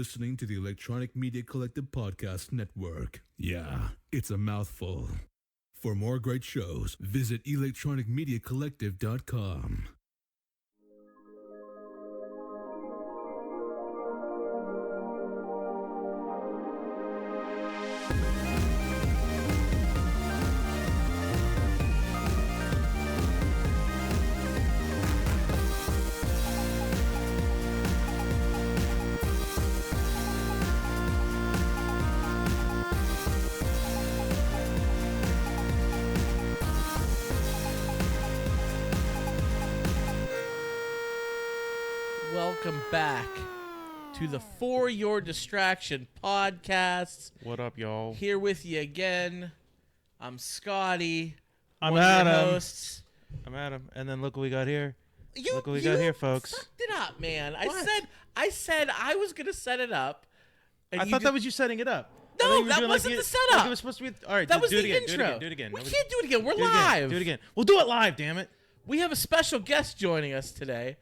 listening to the Electronic Media Collective Podcast Network. Yeah, it's a mouthful. For more great shows, visit electronicmediacollective.com. Welcome back to the For Your Distraction podcast. What up, y'all? Here with you again. I'm Scotty. I'm one of your Adam. hosts. I'm Adam. And then look what we got here. You, Look what we got here, folks. Fucked it up, man. What? I said I was gonna set it up. And I thought that was you setting it up. No, that wasn't the setup. Like it was supposed to be. All right, that was do the it again. intro. Do it again. We can't do it again. We're Do it live. again. Do it again. We'll do it live. Damn it. We have a special guest joining us today,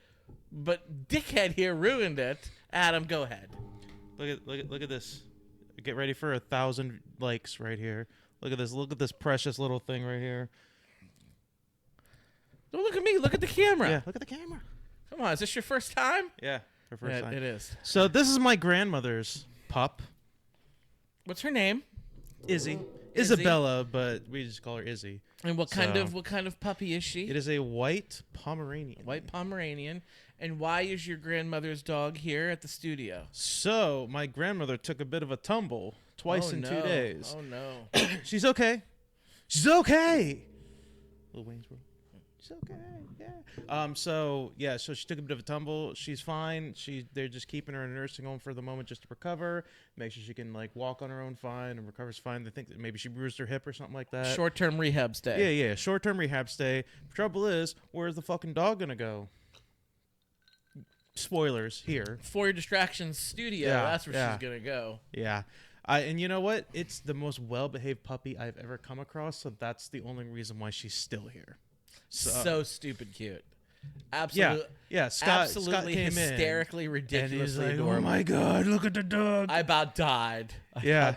but dickhead here ruined it. Adam, go ahead. Look at this. Get ready for 1,000 likes right here. Look at this. Look at this precious little thing right here. Don't look at me. Look at the camera. Yeah. Look at the camera. Come on. Is this your first time? Yeah. For first time. It is. So this is my grandmother's pup, What's her name? Izzy. Isabella, but we just call her Izzy. And what kind of puppy is she? It is a white Pomeranian. White Pomeranian. And why is your grandmother's dog here at the studio? So, my grandmother took a bit of a tumble twice in 2 days. Oh, no. She's okay. She's okay. Little Wayne's World. She's okay. Yeah. So she took a bit of a tumble. She's fine. They're just keeping her in a nursing home for the moment just to recover, make sure she can like walk on her own fine and recovers fine. They think that maybe she bruised her hip or something like that. Short-term rehab stay. Yeah. Short-term rehab stay. Trouble is, where's the fucking dog gonna go? Spoilers here. For Your Distraction studio. Yeah, That's where yeah. she's going to go. Yeah. And you know what? It's the most well-behaved puppy I've ever come across, so that's the only reason why she's still here. So stupid cute. Absolutely. Yeah. Scott came hysterically, in, ridiculously and he's like, adorable. "Oh my god, look at the dog!" I about died. Yeah.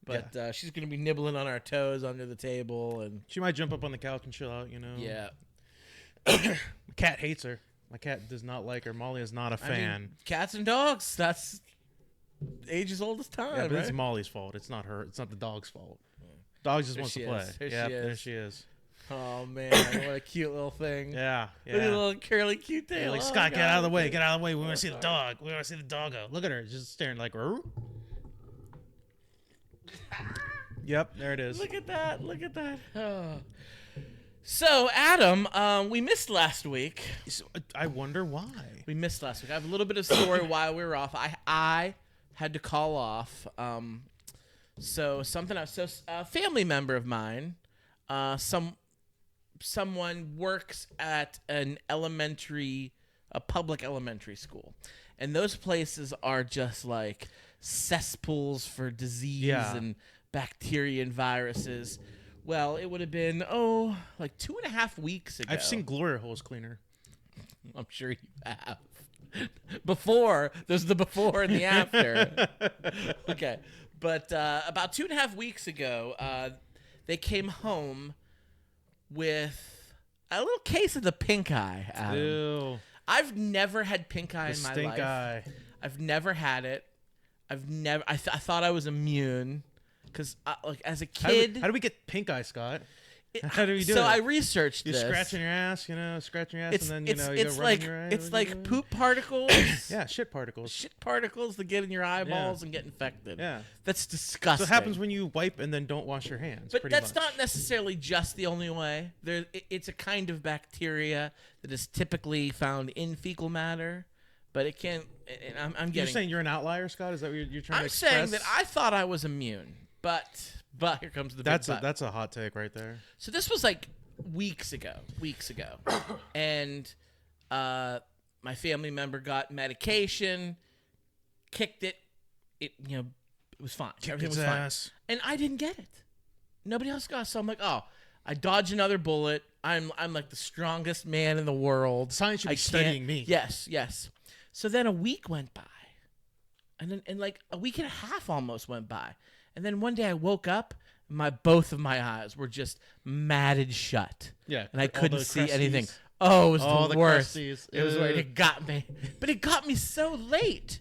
But she's going to be nibbling on our toes under the table. And She might jump up on the couch and chill out, you know? yeah. My cat hates her. My cat does not like her. Molly is not a fan. I mean, cats and dogs, that's age as old as time, Yeah, but right? it's Molly's fault. It's not her. It's not the dog's fault. Dog just wants to play. There she is. Oh, man. What a cute little thing. Yeah. Look at the little curly cute tail. Yeah, like, Oh, Scott, God. get out of the way. Get out of the way. We want to see the dog. We want to see the doggo. Look at her. Just staring like, "Rrr." Yep, there it is. Look at that. Oh. So, Adam, we missed last week. So, I wonder why. I have a little bit of story why we were off. I had to call off. So a family member of mine, someone works at a public elementary school, and those places are just like cesspools for disease and bacteria and viruses. Well, it would have been like 2.5 weeks ago. I've seen Gloria Holes Cleaner. I'm sure you have. Before, there's the before and the after. Okay. But about 2.5 weeks ago, they came home with a little case of the pink eye. Adam. Ew. I've never had pink eye in my Stink life. eye. I've never had it. I thought I was immune because, like, as a kid. How do we get pink eye, Scott? How do we do it? So I researched You this. scratching your ass, and then you go it's rubbing like your eye. it's like poop particles. Yeah, shit particles. Shit particles that get in your eyeballs and get infected. Yeah. That's disgusting. So it happens when you wipe and then don't wash your hands. But pretty that's much. not necessarily just the only way. It's a kind of bacteria that is typically found in fecal matter, but it can. And I'm getting. You're saying you're an outlier, Scott? Is that what you're trying to I'm express? saying that I thought I was immune, but here comes the big but. That's a hot take right there. So this was like weeks ago, and my family member got medication, kicked it. It was fine. Everything was fine, and I didn't get it. Nobody else got it. So I'm like, I dodged another bullet. I'm like the strongest man in the world. Science should be studying me. Yes. So then a week went by, And like a week and a half almost went by. And then one day I woke up, both of my eyes were just matted shut. Yeah, and I all couldn't the see crusties. anything. Oh, it was All the the worst. crusties. It was weird. It got me, but it got me so late.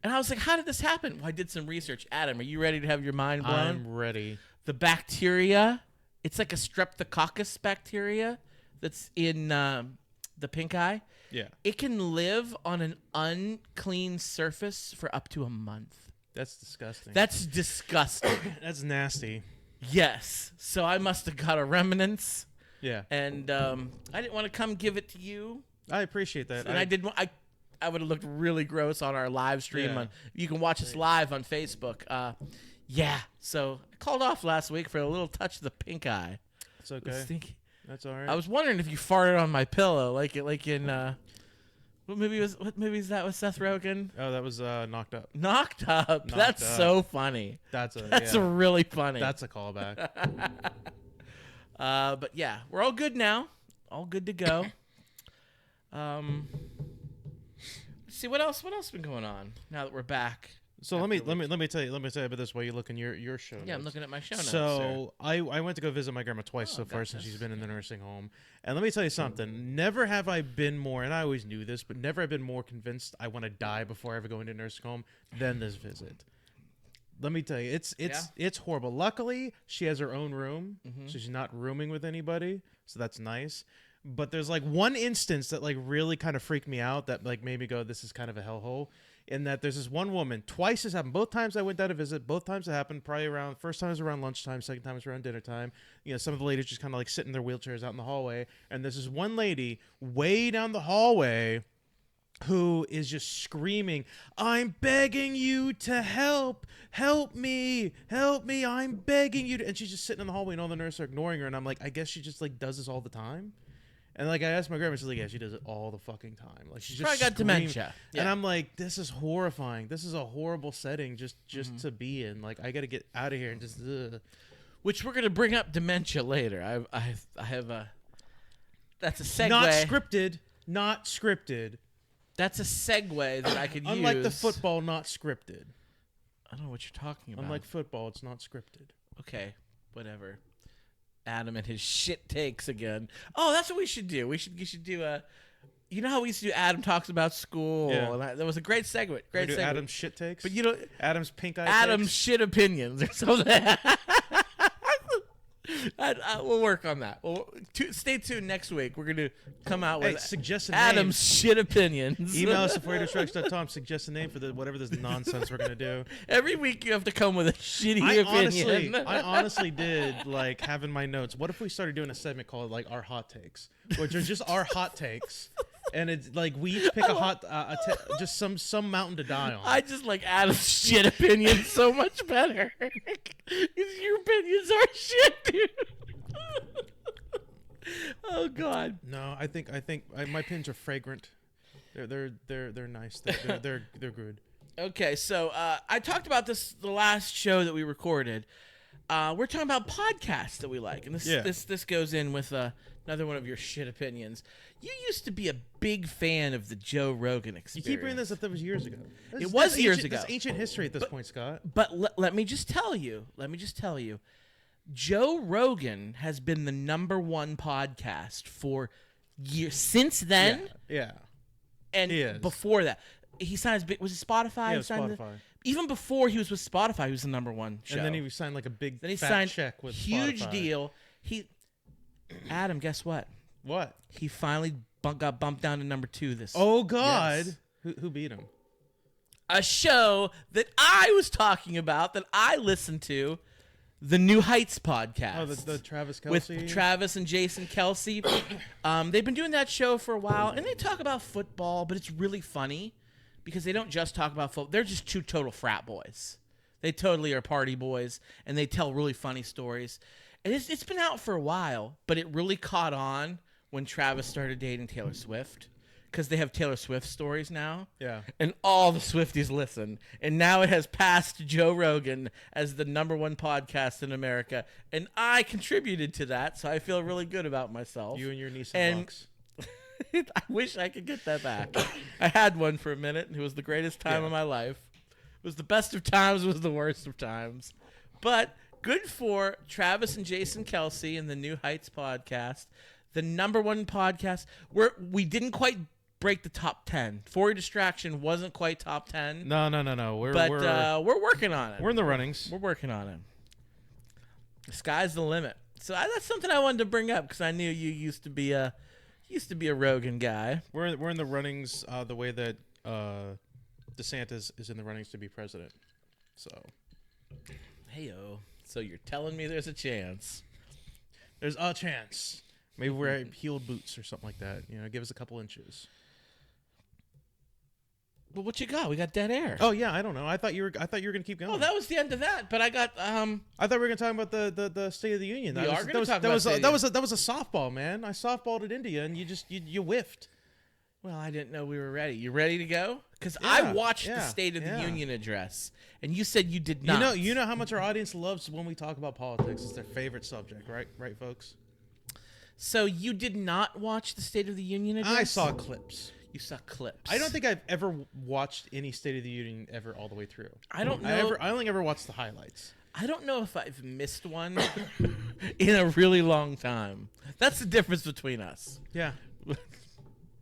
And I was like, "How did this happen?" Well, I did some research. Adam, are you ready to have your mind blown? I'm ready. The bacteria, it's like a streptococcus bacteria that's in the pink eye. Yeah, It can live on an unclean surface for up to a month. that's disgusting. That's disgusting. That's nasty. Yes. So I must have got a remnants, Yeah, and I didn't want to come give it to you. I appreciate that. And I did. I would have looked really gross on our live stream. Yeah. You can watch us live on Facebook. Yeah. So I called off last week for a little touch of the pink eye. It's It was okay. stinky. That's all right. I was wondering if you farted on my pillow, like in what movie is that with Seth Rogen? Oh, that was Knocked Up. Knocked Up. That's Up. so funny. That's That's yeah. really funny. That's a callback. But yeah, we're all good now. All good to go. Let's see what else has been going on now that we're back. So let me tell you about this while you look in your show. Yeah, I'm notes. looking at my show notes. So I went to go visit my grandma twice so got far since this. she's been in the nursing home. And let me tell you something. Never have I been more, and I always knew this, but never have been more convinced I want to die before I ever go into a nursing home than this visit. Let me tell you, it's horrible. Luckily, she has her own room, so she's not rooming with anybody, so that's nice. But there's like one instance that like really kind of freaked me out that like made me go, this is kind of a hellhole. In that there's this one woman, twice this happened. Both times I went down to visit, both times it happened probably around, first time was around lunchtime, second time was around dinner time. You know, some of the ladies just kind of like sit in their wheelchairs out in the hallway. And there's this one lady way down the hallway who is just screaming, I'm begging you to help me, I'm begging you to. And she's just sitting in the hallway and all the nurses are ignoring her. And I'm like, I guess she just like does this all the time. And like I asked my grandma, she's like, yeah, she does it all the fucking time. Like she's just probably got screaming. dementia. And Yeah. I'm like, this is horrifying. This is a horrible setting just to be in. Like I got to get out of here and just. Which we're gonna bring up dementia later. I have a. That's a segue. Not scripted. That's a segue that I could use. Unlike the football, not scripted. I don't know what you're talking about. Unlike football, it's not scripted. Okay, whatever. Adam and his shit takes again. Oh, that's what we should do. We should do a. You know how we used to do Adam talks about school. Yeah. And that was a great segue. Great segue. Adam's shit takes. But you know, Adam's pink eye. Adam's takes? shit opinions or something. We'll work on that. Stay tuned next week. We're gonna come out with suggest a Adam's shit opinions. Email us at FYD.com. Suggest a name for whatever this nonsense we're gonna do. Every week you have to come with a shitty opinion. I honestly did like have in my notes. What if we started doing a segment called like our hot takes, which are just our hot takes, and it's like we each pick a hot, just some mountain to die on. I just like Adam's shit opinions so much better. 'Cause your opinions are shit, dude. Oh God. No, I think my pins are fragrant. They're nice. They're good. Okay, so I talked about this the last show that we recorded. We're talking about podcasts that we like, and this goes in with another one of your shit opinions. You used to be a big fan of the Joe Rogan Experience. You keep bringing this up. That was years ago. It was years ago. It's ancient history at this point, Scott. But let me just tell you. Joe Rogan has been the #1 podcast for years since then. Yeah. And He is. before that, he signed was it Spotify? Yeah, He signed Spotify. even before he was with Spotify, he was the #1 show. And then he signed like a big Then he fat signed check with huge Spotify. deal. Adam, guess what? What? He finally got bumped down to #2 this. Oh God. Yes. Who beat him? A show that I was talking about that I listened to, the New Heights podcast. Oh, the Travis Kelce. With Travis and Jason Kelsey. They've been doing that show for a while, and they talk about football, but it's really funny because they don't just talk about football. They're just two total frat boys. They totally are party boys, and they tell really funny stories. And it's been out for a while, but it really caught on when Travis started dating Taylor Swift because they have Taylor Swift stories now. Yeah. And all the Swifties listen. And now it has passed Joe Rogan as the #1 podcast in America. And I contributed to that, so I feel really good about myself. You and your niece And- Lux. I wish I could get that back. I had one for a minute, and it was the greatest time Yeah. of my life. was the best of times, was the worst of times. But good for Travis and Jason Kelsey and the New Heights podcast, the #1 podcast. We didn't quite break the top 10. For Your Distraction wasn't quite top 10. No. We're working on it. We're in the runnings. We're working on it. The sky's the limit. So that's something I wanted to bring up because I knew you used to be a Rogan guy. We're in the runnings the way that DeSantis is in the runnings to be president. So, Hey-o. So you're telling me there's a chance. there's a chance. Maybe wear heeled boots or something like that. Give us a couple inches. But what you got? We got dead air. Oh yeah, I don't know. I thought you were gonna keep going. Oh, that was the end of that. But I got I thought we were gonna talk about the State of the Union. We are gonna talk about that was a softball, man. I softballed at India, and you whiffed. Well, I didn't know we were ready. You ready to go? Because Yeah, I watched the yeah, State of the yeah. Union address, and you said you did not. You know how much our audience loves when we talk about politics. It's their favorite subject, right? Right, folks. So you did not watch the State of the Union address? I saw clips. You saw clips. I don't think I've ever watched any State of the Union ever all the way through. I don't know. I only ever watched the highlights. I don't know if I've missed one in a really long time. That's the difference between us. Yeah.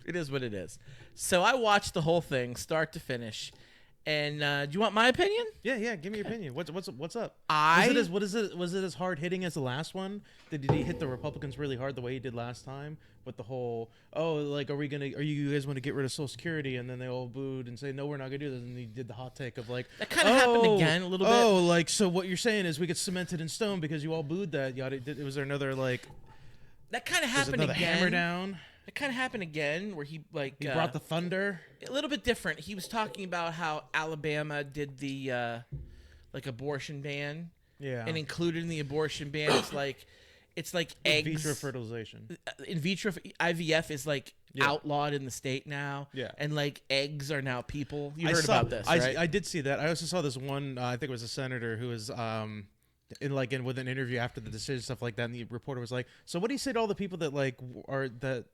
It is what it is. So I watched the whole thing, start to finish. And do you want my opinion? Yeah. Give me your opinion. What's up? Was it as hard hitting as the last one? Did he hit the Republicans really hard the way he did last time? With the whole, are you guys want to get rid of Social Security? And then they all booed and say, no, we're not gonna do this. And he did the hot take of like, that kind of happened again a little bit. Oh, like, so what you're saying is we get cemented in stone because you all booed that. Was there another like? That kind of happened again. Hammer down. It kind of happened again where he brought the thunder. A little bit different. He was talking about how Alabama did the abortion ban. Yeah. And included in the abortion ban, it's like eggs. In vitro fertilization. In vitro IVF is outlawed in the state now. Yeah. And eggs are now people. You heard about this, right? I did see that. I also saw this one. I think it was a senator who was with an interview after the decision, stuff like that, and the reporter was like, "So what do you say to all the people that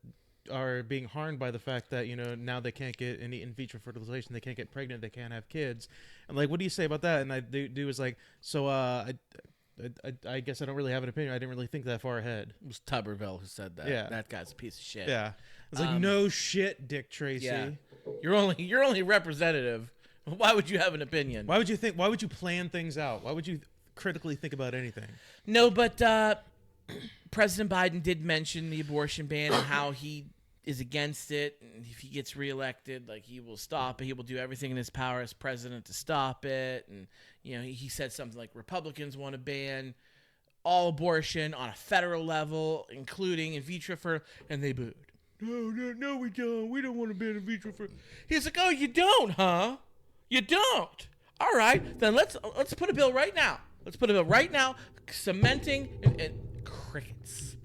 are being harmed by the fact that now they can't get any in vitro fertilization, they can't get pregnant, they can't have kids, and what do you say about that?" And the dude was like, "So I guess I don't really have an opinion. I didn't really think that far ahead." It was Tuberville who said that. Yeah. That guy's a piece of shit. Yeah. It's like, no shit, Dick Tracy. Yeah. You're only representative. Why would you have an opinion? Why would you plan things out? Why would you critically think about anything? No, but President Biden did mention the abortion ban and how he is against it. And if he gets reelected, he will stop it. He will do everything in his power as president to stop it. And, he said something like Republicans want to ban all abortion on a federal level, including in vitro and they booed. No, we don't. We don't want to ban in vitro He's like, oh, you don't, huh? You don't. All right, then let's put a bill right now. Let's put a bill right now, cementing and crickets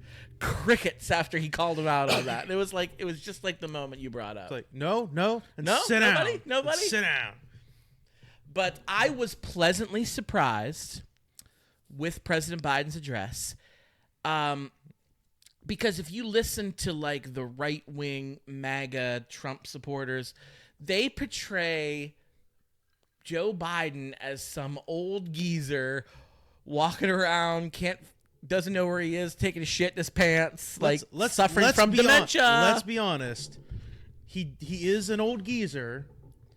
after he called him out on that. It was just like the moment you brought up. It's no, sit nobody? down, sit down. But I was pleasantly surprised with President Biden's address, because if you listen to the right wing MAGA Trump supporters, they portray Joe Biden as some old geezer walking around, doesn't know where he is, taking a shit in his pants, suffering from dementia. Let's be honest. He is an old geezer.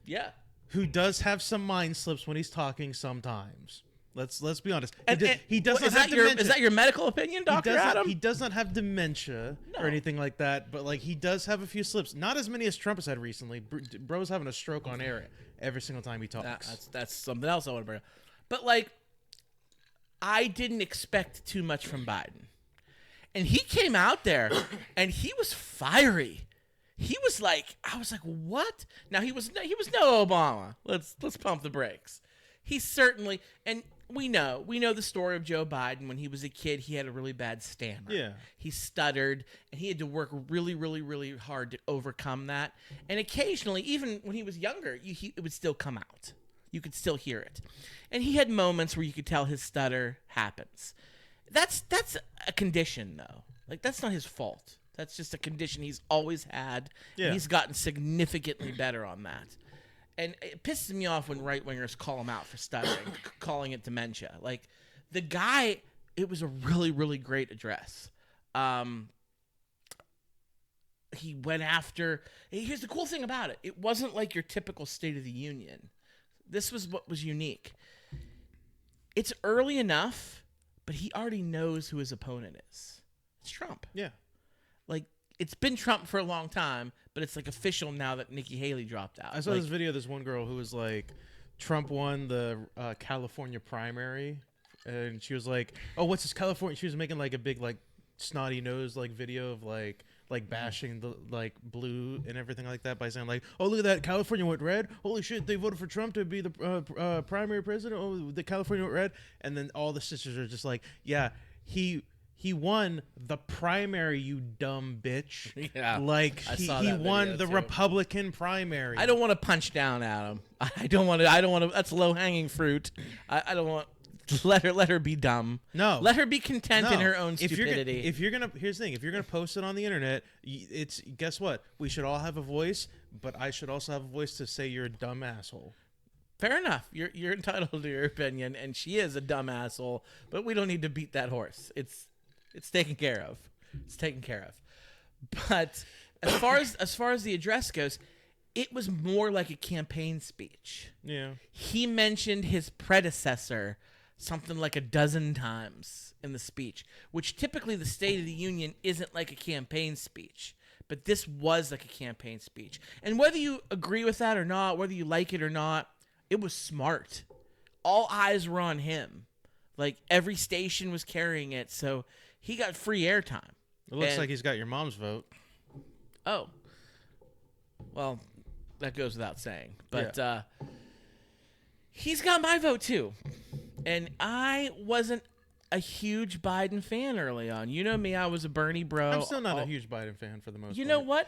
Yeah. Who does have some mind slips when he's talking sometimes. Let's be honest. He does not have dementia. Is that your medical opinion, Dr. Adam? He does not have dementia or anything like that, but he does have a few slips. Not as many as Trump has had recently. Bro's having a stroke on air every single time he talks. That's something else I want to bring up. But I didn't expect too much from Biden. And he came out there and he was fiery. He was I was like, what? Now he was no Obama. Let's pump the brakes. He certainly, and we know the story of Joe Biden. When he was a kid, he had a really bad stammer. Yeah. He stuttered, and he had to work really, really, really hard to overcome that. And occasionally, even when he was younger, it would still come out. You could still hear it. And he had moments where you could tell his stutter happens. That's a condition, though. That's not his fault. That's just a condition he's always had. Yeah. And he's gotten significantly better on that. And it pisses me off when right-wingers call him out for stuttering, calling it dementia. Like, the guy, it was a really, really great address. He went after... Here's the cool thing about it. It wasn't like your typical State of the Union. This was what was unique. It's early enough, but he already knows who his opponent is. It's Trump. Yeah. Like, it's been Trump for a long time, but it's like official now that Nikki Haley dropped out. I saw this video of this one girl who was like, Trump won the California primary, and she was like, "Oh, what's this California?" She was making like a big like snotty nose like video of like bashing the like blue and everything like that by saying like, "Oh, look at that, California went red. Holy shit, they voted for Trump to be the primary president. Oh, the California went red." And then all the sisters are just like, "Yeah, he won the primary, you dumb bitch." Yeah, like he won the Republican primary. I don't want to punch down at him. I don't want to. That's low hanging fruit. I don't want. Let her be dumb. No, let her be content in her own stupidity. Here's the thing. If you're gonna post it on the internet, it's guess what? We should all have a voice, but I should also have a voice to say you're a dumb asshole. Fair enough. You're entitled to your opinion, and she is a dumb asshole. But we don't need to beat that horse. It's taken care of. It's taken care of. But as far as the address goes, it was more like a campaign speech. Yeah. He mentioned his predecessor something like a dozen times in the speech, which typically the State of the Union isn't like a campaign speech. But this was like a campaign speech. And whether you agree with that or not, whether you like it or not, it was smart. All eyes were on him. Like, every station was carrying it, so he got free airtime. It looks like he's got your mom's vote. Oh. Well, that goes without saying. But he's got my vote, too. And I wasn't a huge Biden fan early on. You know me, I was a Bernie bro. I'm still not a huge Biden fan for the most part. You know what?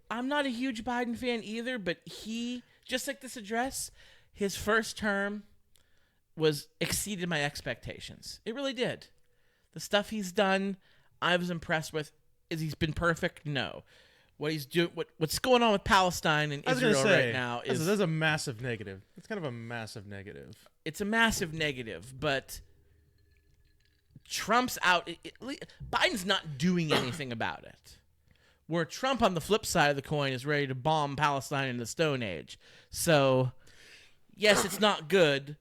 I'm not a huge Biden fan either, but he, just like this address, his first term exceeded my expectations. It really did. The stuff he's done, I was impressed with. Is he's been perfect? No. What he's doing, what's going on with Palestine and Israel right now is that's a massive negative. It's kind of a massive negative. It's a massive negative, but Trump's out. Biden's not doing anything about it. Where Trump, on the flip side of the coin, is ready to bomb Palestine in the Stone Age. So, yes, it's not good,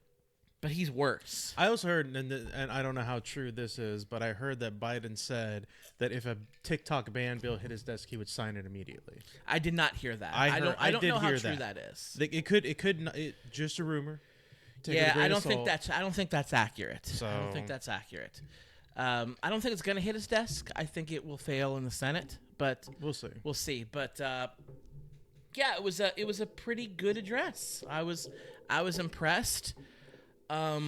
but he's worse. I also heard, and I don't know how true this is, but I heard that Biden said that if a TikTok ban bill hit his desk, he would sign it immediately. I did not hear that. I don't know how true that is. It could just a rumor. Yeah, I don't think that's accurate. So. I don't think that's accurate. I don't think it's going to hit his desk. I think it will fail in the Senate, but we'll see. We'll see. But yeah, it was a pretty good address. I was impressed. What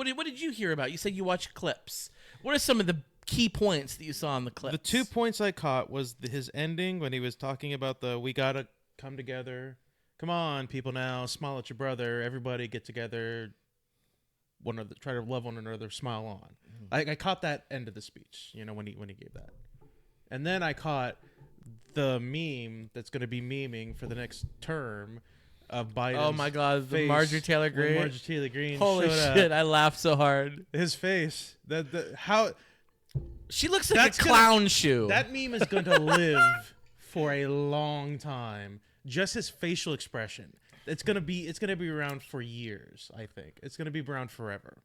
did you hear about? You said you watched clips. What are some of the key points that you saw in the clips? The 2 points I caught was his ending when he was talking about we gotta come together. Come on, people now, smile at your brother. Everybody get together. Try to love one another, smile on. Mm-hmm. I caught that end of the speech, when he gave that. And then I caught the meme that's going to be memeing for the next term of Biden's Oh my God, the Marjorie Taylor Greene. Marjorie Taylor Greene. Holy shit, I laughed so hard. His face. How she looks like a clown shoe. That meme is going to live for a long time. Just his facial expression. It's gonna be around for years. I think it's gonna be around forever.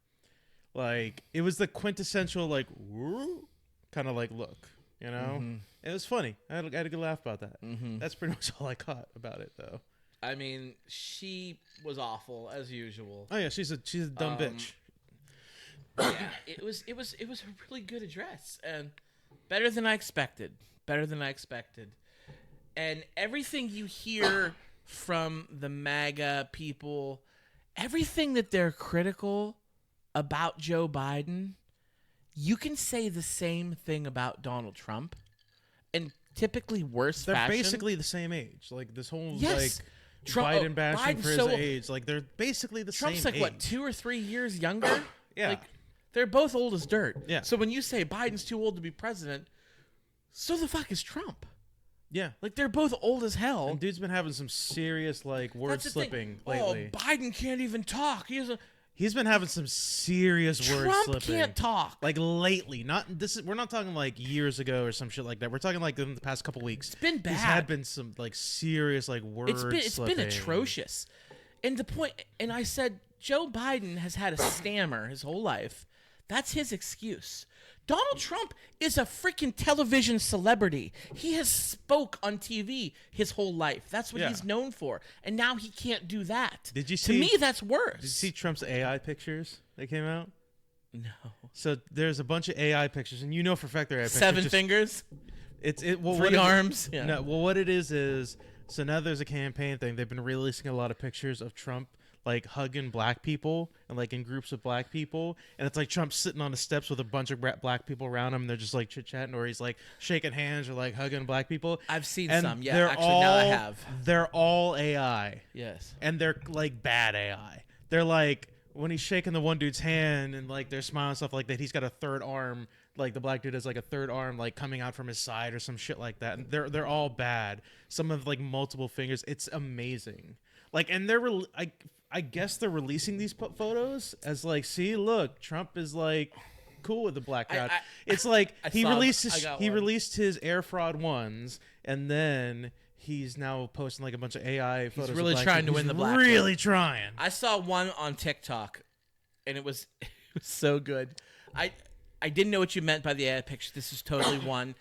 Like, it was the quintessential kind of like look, Mm-hmm. It was funny. I had a good laugh about that. Mm-hmm. That's pretty much all I caught about it, though. I mean, she was awful as usual. Oh yeah, she's a dumb bitch. Yeah, it was a really good address and better than I expected. And everything you hear from the MAGA people, everything that they're critical about Joe Biden, you can say the same thing about Donald Trump, and typically worse They're fashion. basically the same age. Like, this whole, Trump, Biden bashing for his age. Like, they're basically the Trump's same age. Trump's 2 or 3 years younger? Yeah. Like, they're both old as dirt. Yeah. So when you say Biden's too old to be president, so the fuck is Trump? Yeah. Like they're both old as hell. And dude's been having some serious like word That's the thing. slipping lately. Oh, Biden can't even talk. He's been having some serious word Trump slipping. can't talk. Like lately, we're not talking like years ago or some shit like that. We're talking like in the past couple weeks. It's been bad. He's had been some like serious like word It's slipping. been atrocious. And I said Joe Biden has had a stammer his whole life. That's his excuse. Donald Trump is a freaking television celebrity. He has spoke on TV his whole life. That's what he's known for. And now he can't do that. Did you To see? me, that's worse. Did you see Trump's AI pictures that came out? No. So there's a bunch of AI pictures, and you know for a fact they're AI pictures. 7 fingers? Well, Three arms? Yeah. No, well, what it is so now there's a campaign thing. They've been releasing a lot of pictures of Trump like hugging black people and like in groups of black people, and it's like Trump sitting on the steps with a bunch of black people around him, and they're just like chit-chatting, or he's like shaking hands or like hugging black people. I've seen and some. Yeah, actually, now I have. They're all AI. Yes. And they're like bad AI. They're like when he's shaking the one dude's hand and like they're smiling and stuff like that, he's got a third arm. Like the black dude has like a third arm like coming out from his side or some shit like that. And they're all bad. Some have like multiple fingers. It's amazing. Like, and I guess they're releasing these photos as like, see, look, Trump is like cool with the black crowd. It's like he released his air fraud ones, and then he's now posting like a bunch of AI photos. He's really of black trying people. to win the black. Really trying. I saw one on TikTok, and it was so good. I didn't know what you meant by the AI picture. This is totally one.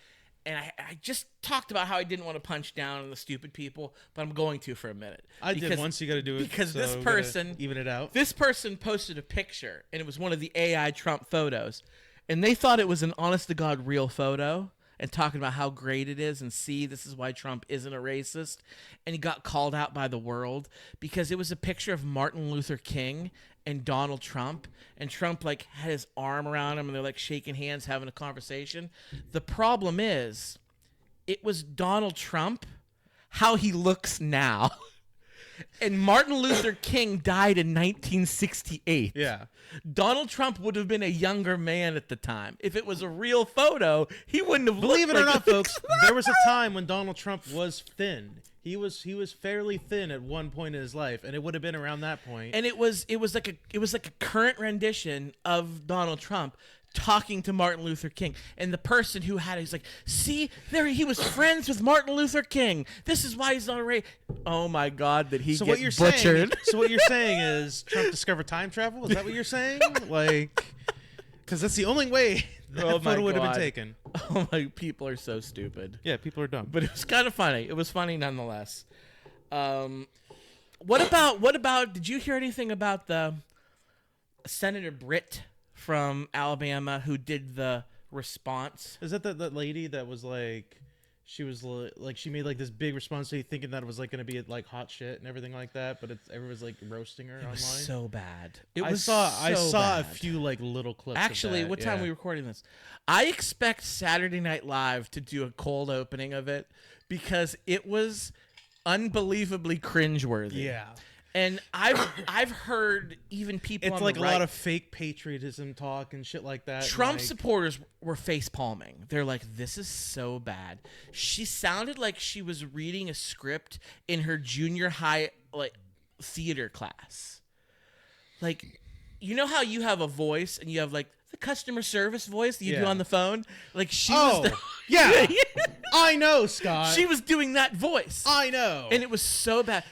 And I just talked about how I didn't want to punch down on the stupid people, but I'm going to for a minute. I did once. You got to do it because so this person even it out. This person posted a picture, and it was one of the AI Trump photos, and they thought it was an honest to God real photo, and talking about how great it is, and see, this is why Trump isn't a racist, and he got called out by the world because it was a picture of Martin Luther King and Donald Trump, and Trump like had his arm around him, and they're like shaking hands, having a conversation. The problem is, it was Donald Trump, how he looks now. And Martin Luther King died in 1968. Yeah. Donald Trump would have been a younger man at the time. If it was a real photo, he wouldn't have Believe it looked or like not, folks, there was a time when Donald Trump was thin. He was fairly thin at one point in his life, and it would have been around that point. And it was like a current rendition of Donald Trump talking to Martin Luther King, and the person who had it, he's like, see, there he was friends with Martin Luther King. This is why he's not a racist. Oh my God, did he get butchered? So what you're saying is Trump discovered time travel? Is that what you're saying? Like, because that's the only way that photo would have been taken. Oh my, people are so stupid. Yeah, people are dumb. But it was kind of funny. It was funny nonetheless. What about? Did you hear anything about the Senator Britt from Alabama who did the response? Is that that lady that was like, she was like, she made like this big response to you, thinking that it was like going to be like hot shit and everything like that, but everyone's like roasting her online. Was so bad. I saw a few like little clips. Actually, of that, what time are we recording this? I expect Saturday Night Live to do a cold opening of it because it was unbelievably cringeworthy. Yeah. And I've heard even people it's on like the a right, lot of fake patriotism talk and shit like that. Trump like, supporters were face palming. They're like, this is so bad. She sounded like she was reading a script in her junior high like theater class. Like, you know how you have a voice and you have like the customer service voice that you do on the phone? Like she was yeah. I know, Scott. She was doing that voice. I know. And it was so bad.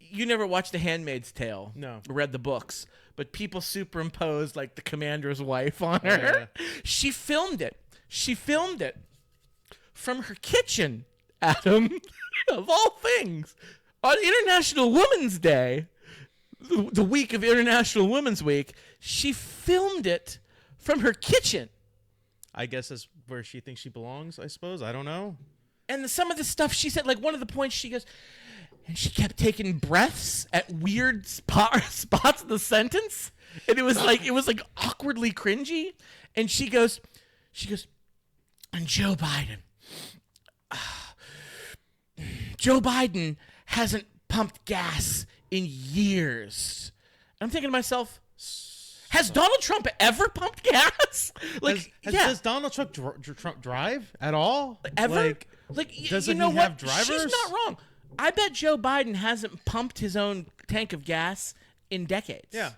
You never watched The Handmaid's Tale? No. Read the books. But people superimposed like the commander's wife on her. Yeah. She filmed it. She filmed it from her kitchen, Adam, of all things, on International Women's Day, the week of International Women's Week. She filmed it from her kitchen. I guess that's where she thinks she belongs, I suppose. I don't know. And some of the stuff she said, like one of the points she goes, and she kept taking breaths at weird spots in the sentence. And it was like awkwardly cringy. And she goes, and Joe Biden hasn't pumped gas in years. And I'm thinking to myself, has Donald Trump ever pumped gas? Like, does Donald Trump drive at all? Ever? Like, Like, Doesn't you know he what? have drivers? She's not wrong. I bet Joe Biden hasn't pumped his own tank of gas in decades. Yeah.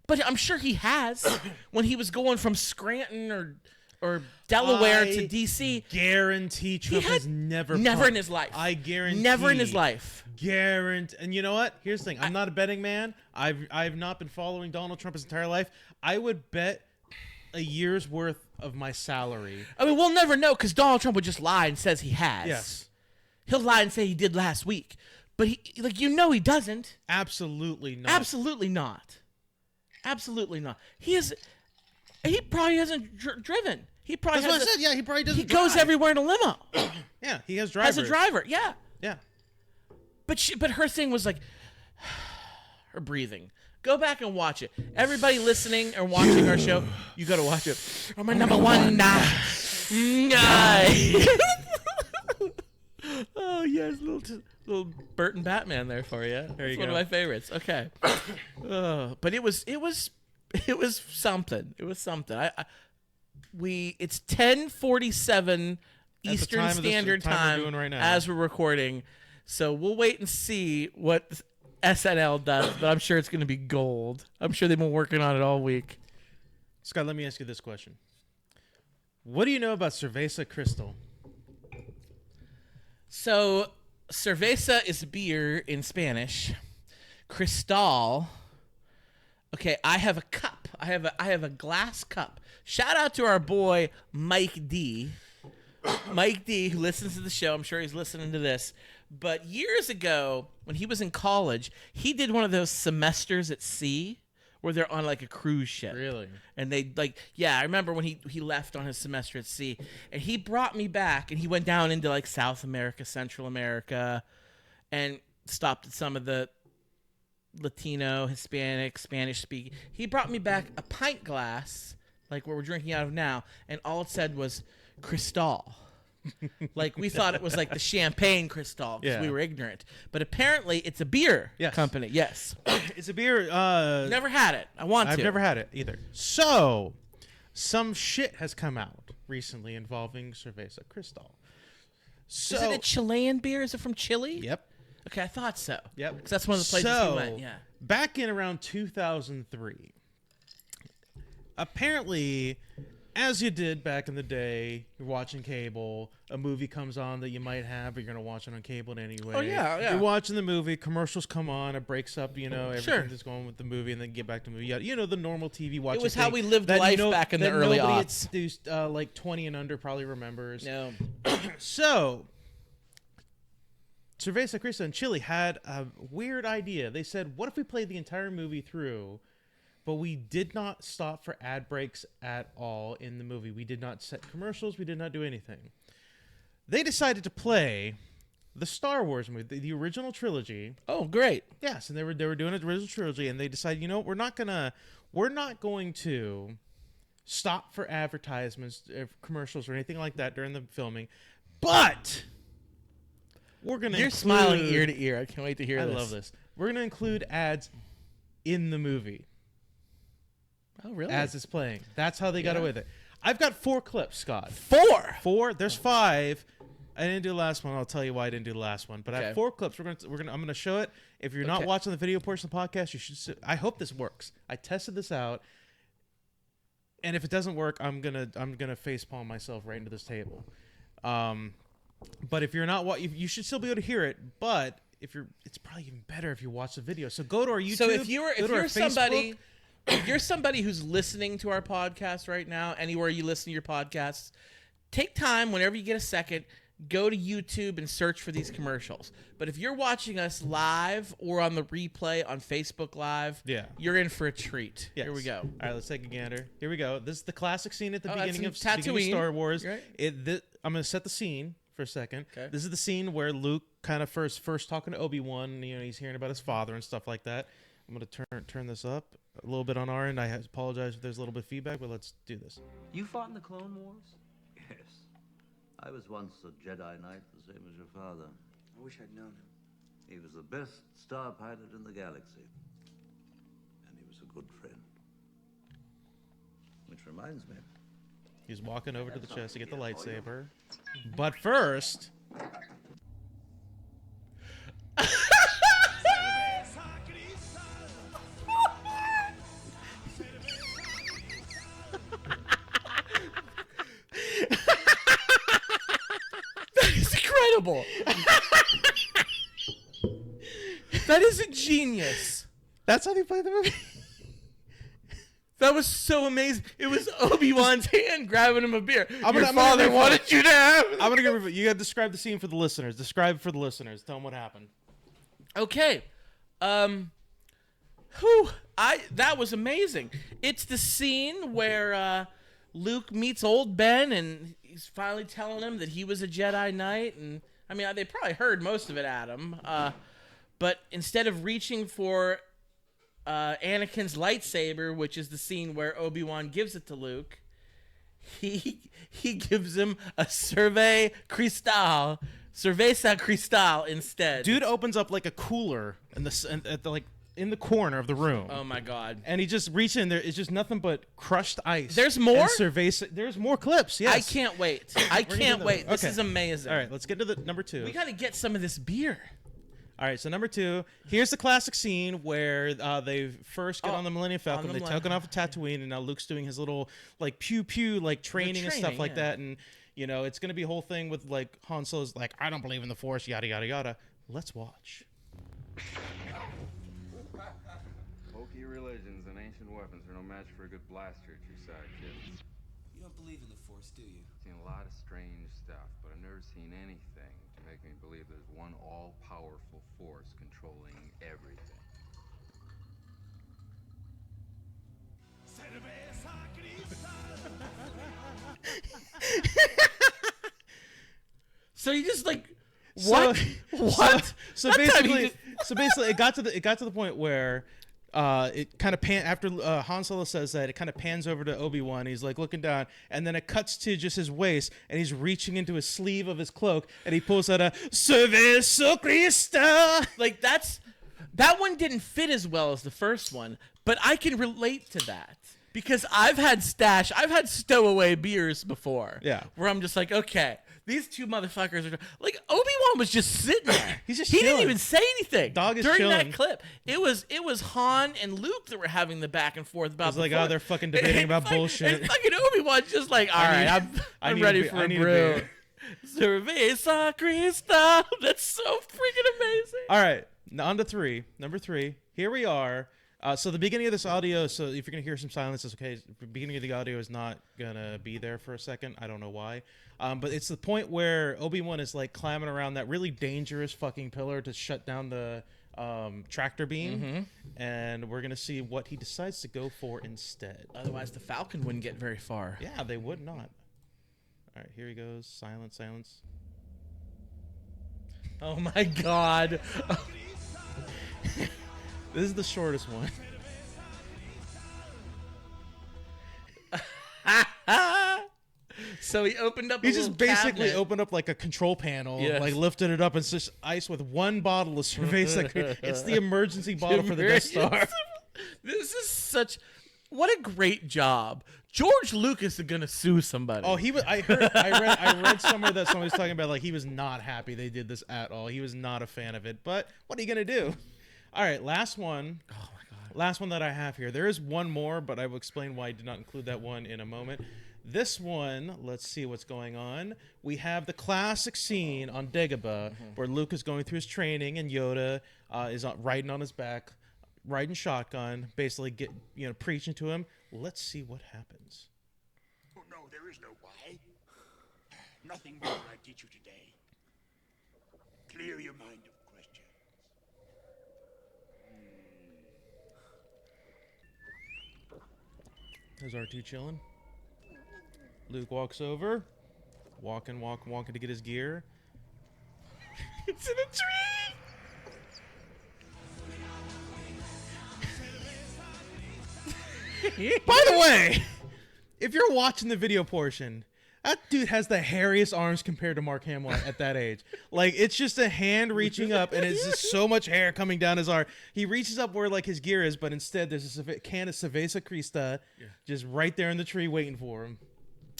But I'm sure he has when he was going from Scranton or Delaware to D.C. Guarantee Trump has never in his life. I guarantee. Never in his life. Guarantee. And you know what? Here's the thing. I'm not a betting man. I've not been following Donald Trump his entire life. I would bet a year's worth of my salary. I mean, we'll never know because Donald Trump would just lie and says he has. Yes. He'll lie and say he did last week. But he doesn't. Absolutely not. Absolutely not. Absolutely not. He probably hasn't driven. He probably That's what I said. Yeah, he probably doesn't. He goes everywhere in a limo. Yeah, he has drivers. As a driver, yeah. Yeah. But her thing was like her breathing. Go back and watch it. Everybody listening or watching our show, you got to watch it. I'm my number one. Oh yes, little Burt and Batman there for you. There you One go. of my favorites. Okay. But it was something. It was something. It's 10:47 Eastern Standard Time we're doing right now. as we're recording. So we'll wait and see what SNL does, but I'm sure it's going to be gold. I'm sure they've been working on it all week. Scott, let me ask you this question. What do you know about Cerveza Crystal? So, cerveza is beer in Spanish. Cristal. Okay, I have a cup. I have a glass cup. Shout out to our boy Mike D. Mike D, who listens to the show. I'm sure he's listening to this. But years ago, when he was in college, he did one of those semesters at sea where they're on like a cruise ship. Really? And they I remember when he left on his semester at sea, and he brought me back, and he went down into like South America, Central America, and stopped at some of the Latino, Hispanic, Spanish speaking. He brought me back a pint glass, like what we're drinking out of now, and all it said was Cristal. Like we thought it was like the champagne Cristal because we were ignorant, but apparently it's a beer company. Yes, It's a beer. never had it. I've never had it either. So, some shit has come out recently involving Cerveza Crystal. So, Is it a Chilean beer? Is it from Chile? Yep. Okay, I thought so. Yep. Because that's one of the places we went. Yeah. Back in around 2003, apparently, as you did back in the day, you're watching cable, a movie comes on that you might have, but you're going to watch it on cable anyway. Oh, yeah. You're watching the movie, commercials come on, it breaks up, everything Sure. that's going with the movie, and then get back to the movie. Yeah, the normal TV watching It was how thing we lived that, life back in the that early nobody aughts. like 20 and under probably remembers. No. So, Cerveza Crystal in Chile had a weird idea. They said, what if we played the entire movie through, but we did not stop for ad breaks at all in the movie. We did not set commercials. We did not do anything. They decided to play the Star Wars movie, the original trilogy. Oh, great. Yes, and they were doing the original trilogy, and they decided, we're not going to stop for advertisements, commercials, or anything like that during the filming, but we're gonna. You're smiling ear to ear. I can't wait to hear I this. love this. We're gonna include ads in the movie. Oh, really? As it's playing. That's how they got away with it. I've got 4 clips, Scott. 4? There's 5. I didn't do the last one. I'll tell you why I didn't do the last one. But I Okay. have 4 clips. I'm gonna show it. If you're not Okay. watching the video portion of the podcast, you should. I hope this works. I tested this out, and if it doesn't work, I'm gonna facepalm myself right into this table. But if you're not, you should still be able to hear it. But it's probably even better if you watch the video. So go to our YouTube. So if go to our you're somebody, Facebook. if you're somebody who's listening to our podcast right now, anywhere you listen to your podcasts, take time whenever you get a second, go to YouTube and search for these commercials. But if you're watching us live or on the replay on Facebook Live, you're in for a treat. Yes. Here we go. All right, let's take a gander. Here we go. This is the classic scene at the Oh, beginning that's of in Tatooine. Star Wars. Right. I'm going to set the scene for a second. Okay. This is the scene where Luke kind of first talking to Obi-Wan. He's hearing about his father and stuff like that. I'm going to turn this up a little bit on our end. I apologize if there's a little bit of feedback, but let's do this. You fought in the Clone Wars? Yes. I was once a Jedi Knight, the same as your father. I wish I'd known him. He was the best star pilot in the galaxy. And he was a good friend. Which reminds me, He's walking over to the chest to get the lightsaber. But first... That is incredible. That is a genius. That's how they play the movie. That was so amazing. It was Obi-Wan's hand grabbing him a beer. I'm Your gonna father wanted you to have it. I'm gonna give you gotta describe the scene for the listeners. Describe it for the listeners. Tell them what happened. Okay. That was amazing. It's the scene where Luke meets old Ben and he's finally telling him that he was a Jedi Knight, and I mean they probably heard most of it, Adam. But instead of reaching for Anakin's lightsaber, which is the scene where Obi-Wan gives it to Luke, he gives him a Cerveza Cristal instead. Dude opens up like a cooler in in the corner of the room. Oh my god. And he just reaches in there. It's just nothing but crushed ice. There's more? And Cerveza. There's more clips. Yes. I can't wait. I can't wait. This is amazing. All right, let's get to the number 2. We got to get some of this beer. All right, so number 2. Here's the classic scene where they first get on the Millennium Falcon. They took it off of Tatooine, and now Luke's doing his little like pew pew like training and stuff like that. And you know it's gonna be a whole thing with like Han Solo's like, I don't believe in the Force, yada yada yada. Let's watch. Hokey religions and ancient weapons are no match for a good blaster at your side, kids. You don't believe in the Force, do you? I've seen a lot of strange stuff, but I've never seen anything to make me believe there's one all-powerful force controlling everything. So you just like what? What? So basically, it got to the point where it kind of after Han Solo says that, it kind of pans over to Obi-Wan. He's like looking down, and then it cuts to just his waist, and he's reaching into his sleeve of his cloak, and he pulls out a Cerveza Cristal. Like that one didn't fit as well as the first one, but I can relate to that because I've had stowaway beers before. Yeah. Where I'm just like, okay, these two motherfuckers are like, Obi-Wan was just sitting there. He's just he didn't chilling. even say anything. Dog is during chilling. that clip. It was Han and Luke that were having the back and forth about. It's like, oh, they're fucking debating about bullshit. And fucking Obi-Wan's just like, all right, I'm ready for a brew. Cerveza Cristal. That's so freaking amazing. All right, now on to 3. Number 3. Here we are. So the beginning of this audio, so if you're going to hear some silence, it's okay. The beginning of the audio is not going to be there for a second. I don't know why. But it's the point where Obi-Wan is like climbing around that really dangerous fucking pillar to shut down the tractor beam. Mm-hmm. And we're going to see what he decides to go for instead. Otherwise, the Falcon wouldn't get very far. Yeah, they would not. All right, here he goes. Silence. Oh my god. This is the shortest one. So he opened up. He just basically opened up like a control panel, Yes. like lifted it up, and it's just ice with one bottle of Cerveza. It's the emergency bottle for the Death Star. This is such. What a great job. George Lucas is gonna sue somebody. Oh, he was. I read somewhere that somebody was talking about like he was not happy they did this at all. He was not a fan of it. But what are you gonna do? All right, last one. Oh my god. Last one that I have here. There is one more, but I will explain why I did not include that one in a moment. This one, let's see what's going on. We have the classic scene on Dagobah where Luke is going through his training and Yoda is riding on his back, riding shotgun, basically preaching to him. Let's see what happens. Oh, no, there is no why. Nothing more I teach you today. Clear your mind of questions. There's R2 chilling. Luke walks over, walking to get his gear. It's in a tree. By the way, if you're watching the video portion, that dude has the hairiest arms compared to Mark Hamill at that age. Like, it's just a hand reaching up, and it's just so much hair coming down his arm. He reaches up where, like, his gear is, but instead there's a can of Cerveza Cristal just right there in the tree waiting for him.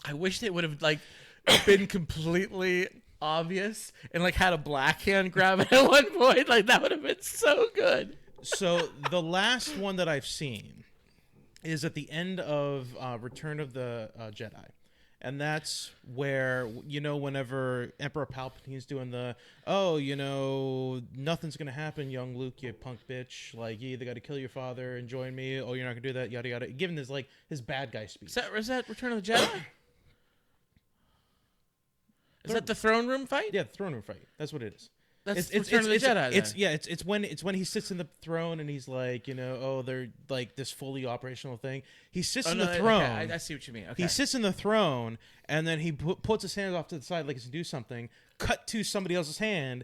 I wish they would have like been completely obvious and like had a black hand grab it at one point. Like that would have been so good. So the last one that I've seen is at the end of Return of the Jedi. And that's where, whenever Emperor Palpatine's doing nothing's going to happen, young Luke, you punk bitch. Like, you either got to kill your father and join me. Oh, you're not going to do that, yada, yada. Giving his bad guy speech. Is that Return of the Jedi? Is that the throne room fight? Yeah, the throne room fight. That's what it is. That's Return of the Jedi. It's when he sits in the throne and he's like, they're like this fully operational thing. He sits in the throne. Okay. I see what you mean. Okay. He sits in the throne and then he puts his hands off to the side like he's to do something. Cut to somebody else's hand,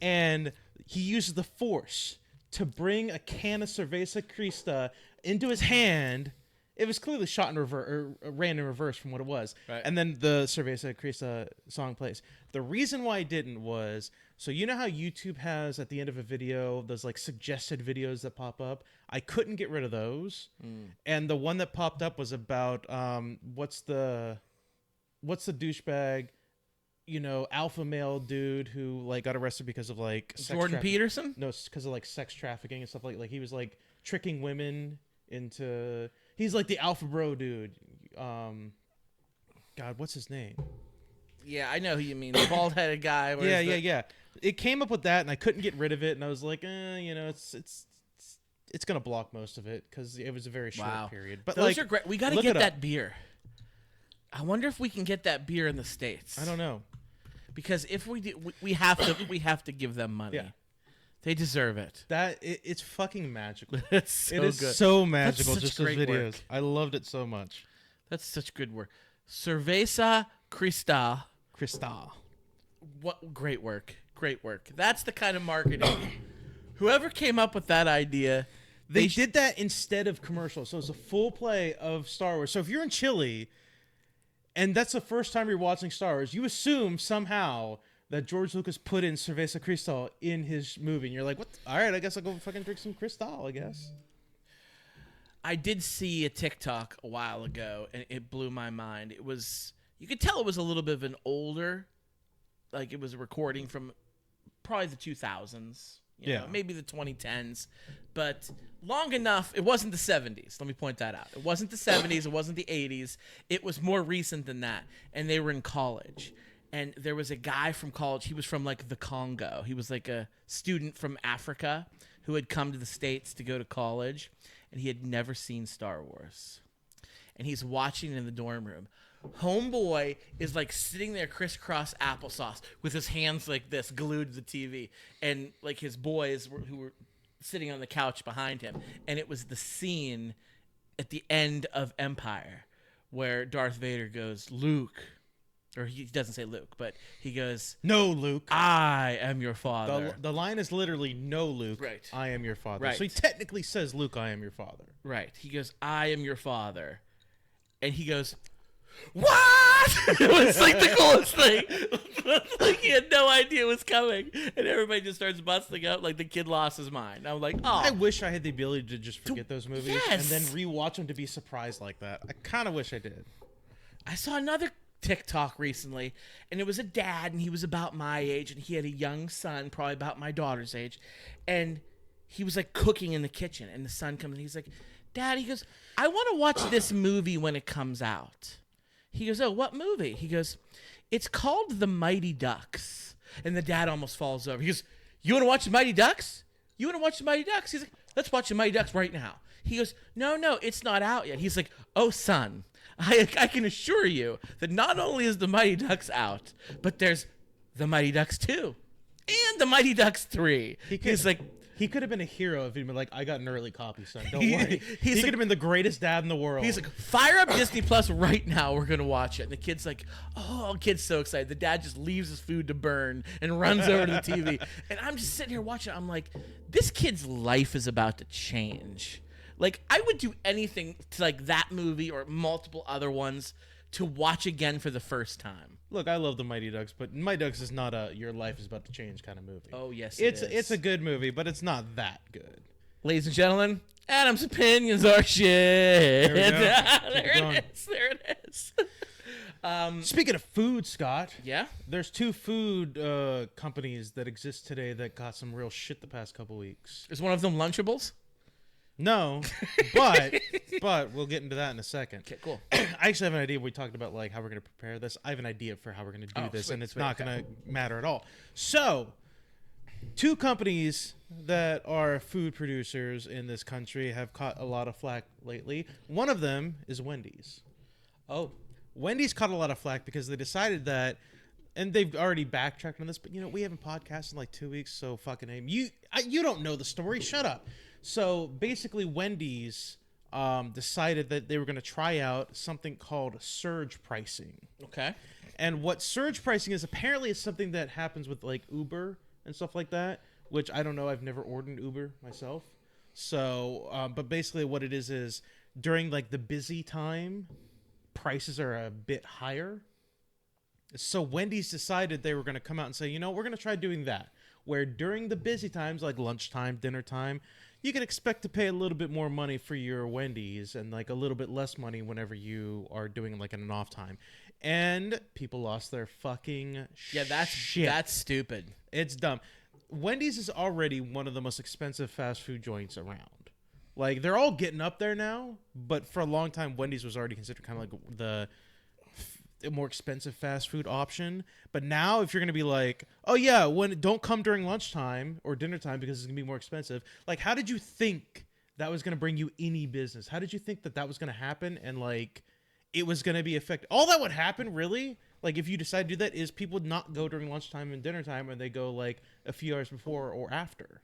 and he uses the Force to bring a can of Cerveza Crista into his hand. It was clearly shot in reverse, or ran in reverse from what it was. Right. And then the Cerveza Crista song plays. The reason why I didn't was, so you know how YouTube has at the end of a video those like suggested videos that pop up? I couldn't get rid of those. And the one that popped up was about what's the douchebag, alpha male dude who like got arrested because of like Jordan Peterson? No, it's because of like sex trafficking and stuff like he was like tricking women into. He's like the alpha bro dude. God, what's his name? Yeah, I know who you mean. The bald-headed guy. Yeah. It came up with that, and I couldn't get rid of it, and I was like, it's gonna block most of it because it was a very short period. But those are great. We got to get that beer. I wonder if we can get that beer in the States. I don't know, because if we do, we have to give them money. Yeah. They deserve it. It's fucking magical. It's so it is good. so magical. That's just such those great videos. work. I loved it so much. That's such good work. Cerveza Crista. What great work. Great work. That's the kind of marketing. Whoever came up with that idea, they did that instead of commercials. So it's a full play of Star Wars. So if you're in Chile and that's the first time you're watching Star Wars, you assume somehow that George Lucas put in Cerveza Cristal in his movie. And you're like, what? All right, I guess I'll go fucking drink some Cristal, I guess. I did see a TikTok a while ago, and it blew my mind. It was, you could tell it was a little bit of an older, like it was a recording from probably the 2000s, maybe the 2010s, but long enough. It wasn't the 70s. Let me point that out. It wasn't the 70s. It wasn't the 80s. It was more recent than that, and they were in college. And there was a guy from college. He was from like the Congo. He was like a student from Africa who had come to the States to go to college, and he had never seen Star Wars. And he's watching in the dorm room. Homeboy is like sitting there crisscross applesauce with his hands like this glued to the TV, and like his boys who were sitting on the couch behind him. And it was the scene at the end of Empire where Darth Vader goes, Luke. Or he doesn't say Luke, but he goes, no, Luke. I am your father. The line is literally, no, Luke. Right. I am your father. Right. So he technically says, Luke, I am your father. Right. He goes, I am your father. And he goes, what? It was like the coolest thing. Like he had no idea it was coming. And everybody just starts busting up like the kid lost his mind. I'm like, oh. I wish I had the ability to just forget those movies yes. and then rewatch them to be surprised like that. I kind of wish I did. I saw another TikTok recently, and it was a dad, and he was about my age, and he had a young son, probably about my daughter's age, and he was like cooking in the kitchen, and the son comes and he's like, Dad, he goes, I want to watch this movie when it comes out. He goes, oh, what movie? He goes, it's called The Mighty Ducks. And the dad almost falls over. He goes, you want to watch The Mighty Ducks? You want to watch The Mighty Ducks? He's like, let's watch The Mighty Ducks right now. He goes, no, it's not out yet. He's like, oh, son, I can assure you that not only is The Mighty Ducks out, but there's The Mighty Ducks 2 and The Mighty Ducks 3. He's like, he could have been a hero if he'd been like, I got an early copy, son. Don't worry. He could have been the greatest dad in the world. He's like, fire up Disney Plus right now. We're going to watch it. And the kid's like, oh, kid's so excited. The dad just leaves his food to burn and runs over to the TV. And I'm just sitting here watching. I'm like, this kid's life is about to change. Like, I would do anything to like that movie or multiple other ones to watch again for the first time. Look, I love The Mighty Ducks, but Mighty Ducks is not a your life is about to change kind of movie. Oh, yes, it's a good movie, but it's not that good. Ladies and gentlemen, Adam's opinions are shit. There we go. There it is. Speaking of food, Scott, Yeah. there's 2 food companies that exist today that got some real shit the past couple weeks. Is one of them Lunchables? No, but we'll get into that in a second. Okay, cool. I actually have an idea. We talked about like how we're going to prepare this. I have an idea for how we're going to do this, sweet, and it's sweet, not okay. going to matter at all. So, 2 companies that are food producers in this country have caught a lot of flack lately. One of them is Wendy's. Oh. Wendy's caught a lot of flack because they decided that, and they've already backtracked on this, but we haven't podcasted in like 2 weeks, so fucking aim. You don't know the story. Shut up. So basically, Wendy's decided that they were going to try out something called surge pricing. Okay. And what surge pricing is, apparently it's something that happens with like Uber and stuff like that, which I don't know. I've never ordered Uber myself. So, but basically what it is during like the busy time, prices are a bit higher. So Wendy's decided they were going to come out and say, we're going to try doing that, where during the busy times, like lunchtime, dinner time, you can expect to pay a little bit more money for your Wendy's and like a little bit less money whenever you are doing like an off time. And people lost their fucking Yeah, shit. that's stupid. It's dumb. Wendy's is already one of the most expensive fast food joints around. Like, they're all getting up there now, but for a long time, Wendy's was already considered kind of like the more expensive fast food option. But now, if you're going to be like, oh yeah, don't come during lunchtime or dinner time because it's going to be more expensive. Like, how did you think that was going to bring you any business? How did you think that was going to happen? And like, it was going to be effective. All that would happen, really, like if you decide to do that, is people would not go during lunchtime and dinner time, and they go like a few hours before or after.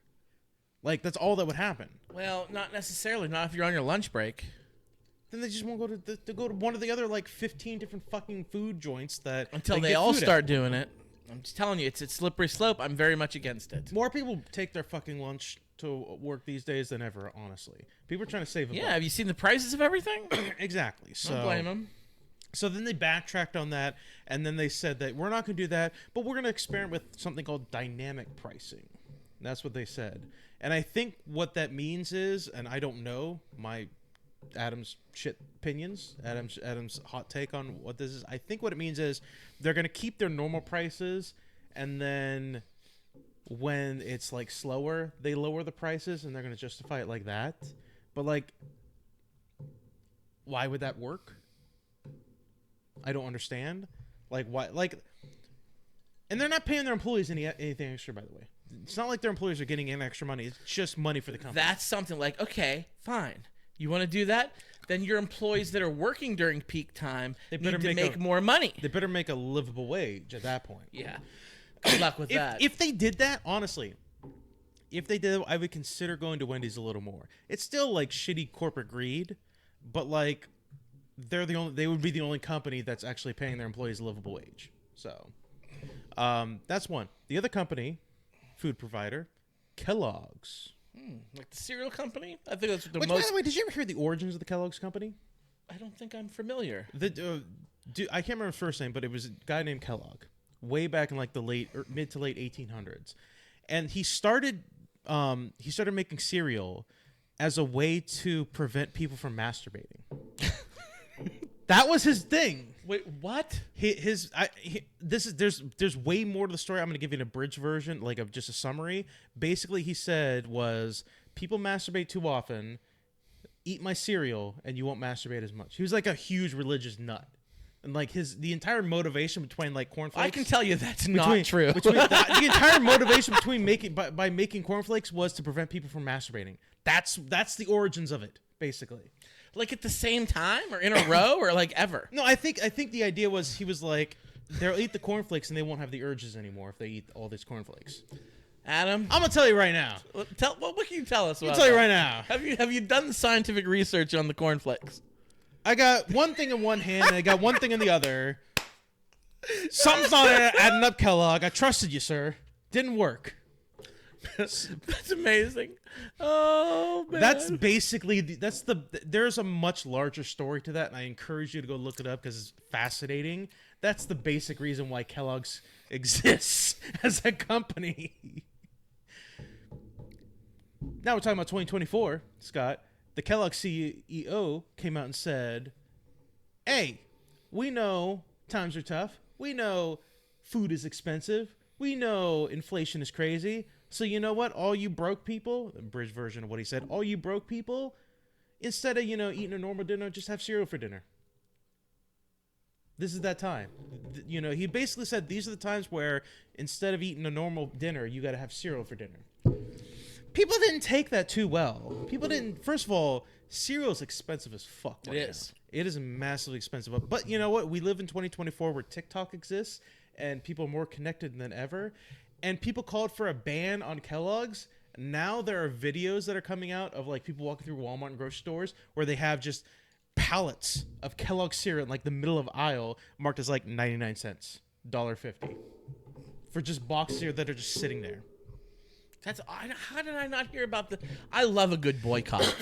Like, that's all that would happen. Well, not necessarily. Not if you're on your lunch break. Then they just won't go to one of the other like 15 different fucking food joints that Until they get all food start at. doing it. I'm just telling you, it's a slippery slope. I'm very much against it. More people take their fucking lunch to work these days than ever, honestly. People are trying to save a Yeah, buck. have you seen the prices of everything? Exactly. So Don't blame them. So then they backtracked on that, and then they said that we're not going to do that, but we're going to experiment with something called dynamic pricing. That's what they said. And I think what that means is, and I don't know Adam's shit opinions, Adam's hot take on what this is. I think what it means is they're going to keep their normal prices, and then when it's like slower, they lower the prices, and they're going to justify it like that. But like, why would that work? I don't understand. Like, why? Like, and they're not paying their employees anything extra, by the way. It's not like their employees are getting in extra money. It's just money for the company. That's something like, okay, fine. You want to do that? Then your employees that are working during peak time need to make more money. They better make a livable wage at that point. Yeah. Good luck with that. If they did that, honestly, if they did, I would consider going to Wendy's a little more. It's still like shitty corporate greed, but like they would be the only company that's actually paying their employees a livable wage. So that's one. The other company, food provider, Kellogg's. Like the cereal company? I think that's the Which, most... by the way, did you ever hear the origins of the Kellogg's company? I don't think I'm familiar. I can't remember his first name, but it was a guy named Kellogg, way back in like the mid to late 1800s, and he started making cereal as a way to prevent people from masturbating. That was his thing. Wait, what? There's way more to the story. I'm going to give you an abridged version, like of just a summary. Basically, he said was people masturbate too often. Eat my cereal, and you won't masturbate as much. He was like a huge religious nut, and like the entire motivation between like cornflakes. I can tell you that's not true. The entire motivation by making cornflakes was to prevent people from masturbating. That's the origins of it, basically. Like at the same time or in a row or like ever? No, I think the idea was he was like, they'll eat the cornflakes and they won't have the urges anymore if they eat all these cornflakes. Adam, I'm gonna tell you right now. what can you tell us about I'll tell you that? right now. Have you done the scientific research on the cornflakes? I got one thing in one hand and I got one thing in the other. Something's not adding up, Kellogg. I trusted you, sir. Didn't work. That's amazing. Oh man. That's basically there's a much larger story to that, and I encourage you to go look it up because it's fascinating. That's the basic reason why Kellogg's exists as a company. Now we're talking about 2024, Scott. The Kellogg CEO came out and said, "Hey, we know times are tough. We know food is expensive. We know inflation is crazy. So you know what? All you broke people, abridged version of what he said, all you broke people, instead of, eating a normal dinner, just have cereal for dinner. This is that time. He basically said these are the times where instead of eating a normal dinner, you got to have cereal for dinner. People didn't take that too well. People didn't. First of all, cereal is expensive as fuck. It is. It is massively expensive. But you know what? We live in 2024 where TikTok exists and people are more connected than ever. And people called for a ban on Kellogg's. Now there are videos that are coming out of like people walking through Walmart and grocery stores where they have just pallets of Kellogg's cereal in like the middle of aisle marked as like 99 cents, $1.50 for just boxes here that are just sitting there. How did I not hear about the? I love a good boycott.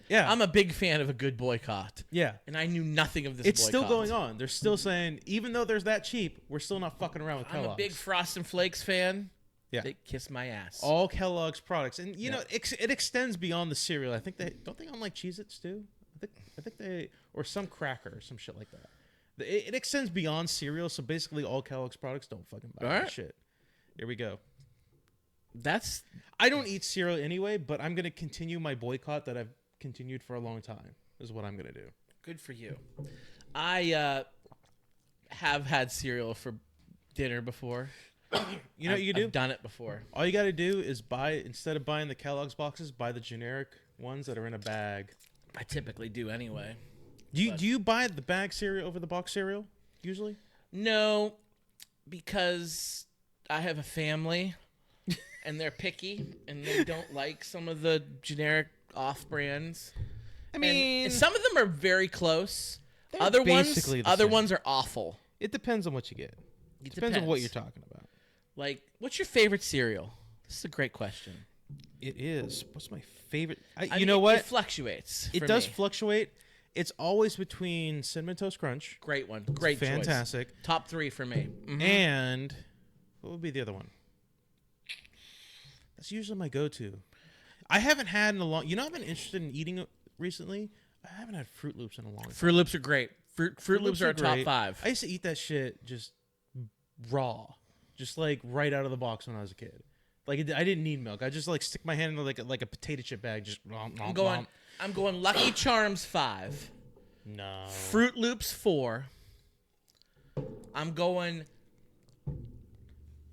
Yeah, I'm a big fan of a good boycott. Yeah, and I knew nothing of this. It's boycott. still going on. They're still saying even though there's that cheap, we're still not fucking around with Kellogg's. I'm a big Frost and Flakes fan. Yeah, they kiss my ass. All Kellogg's products, and you know it extends beyond the cereal. I think they own like Cheez-Its too. I think they or some cracker or some shit like that. It extends beyond cereal, so basically all Kellogg's products don't fucking buy that shit. Here we go. I don't eat cereal anyway, but I'm gonna continue my boycott that I've continued for a long time. Is what I'm gonna do. Good for you. I have had cereal for dinner before. You know what you do? I've done it before. All you got to do is instead of buying the Kellogg's boxes, buy the generic ones that are in a bag. I typically do anyway. Do you buy the bag cereal over the box cereal usually? No, because I have a family and they're picky and they don't like some of the generic off brands. I mean, and some of them are very close. Other ones are awful. It depends on what you get. It depends on what you're talking about. Like, what's your favorite cereal? This is a great question. It is. What's my favorite? You know what? It fluctuates. It does fluctuate. It's always between Cinnamon Toast Crunch. Great one. Great choice. Fantastic. Top 3 for me. Mm-hmm. And what would be the other one? That's usually my go-to. I haven't had in a long... I've been interested in eating recently. I haven't had Fruit Loops in a long time. Fruit Loops are great. Fruit Loops are top 5. I used to eat that shit just raw. Just like right out of the box when I was a kid. Like I didn't need milk. I just like stick my hand in like a potato chip bag. Just I'm going Lucky Charms 5. No. Fruit Loops 4. I'm going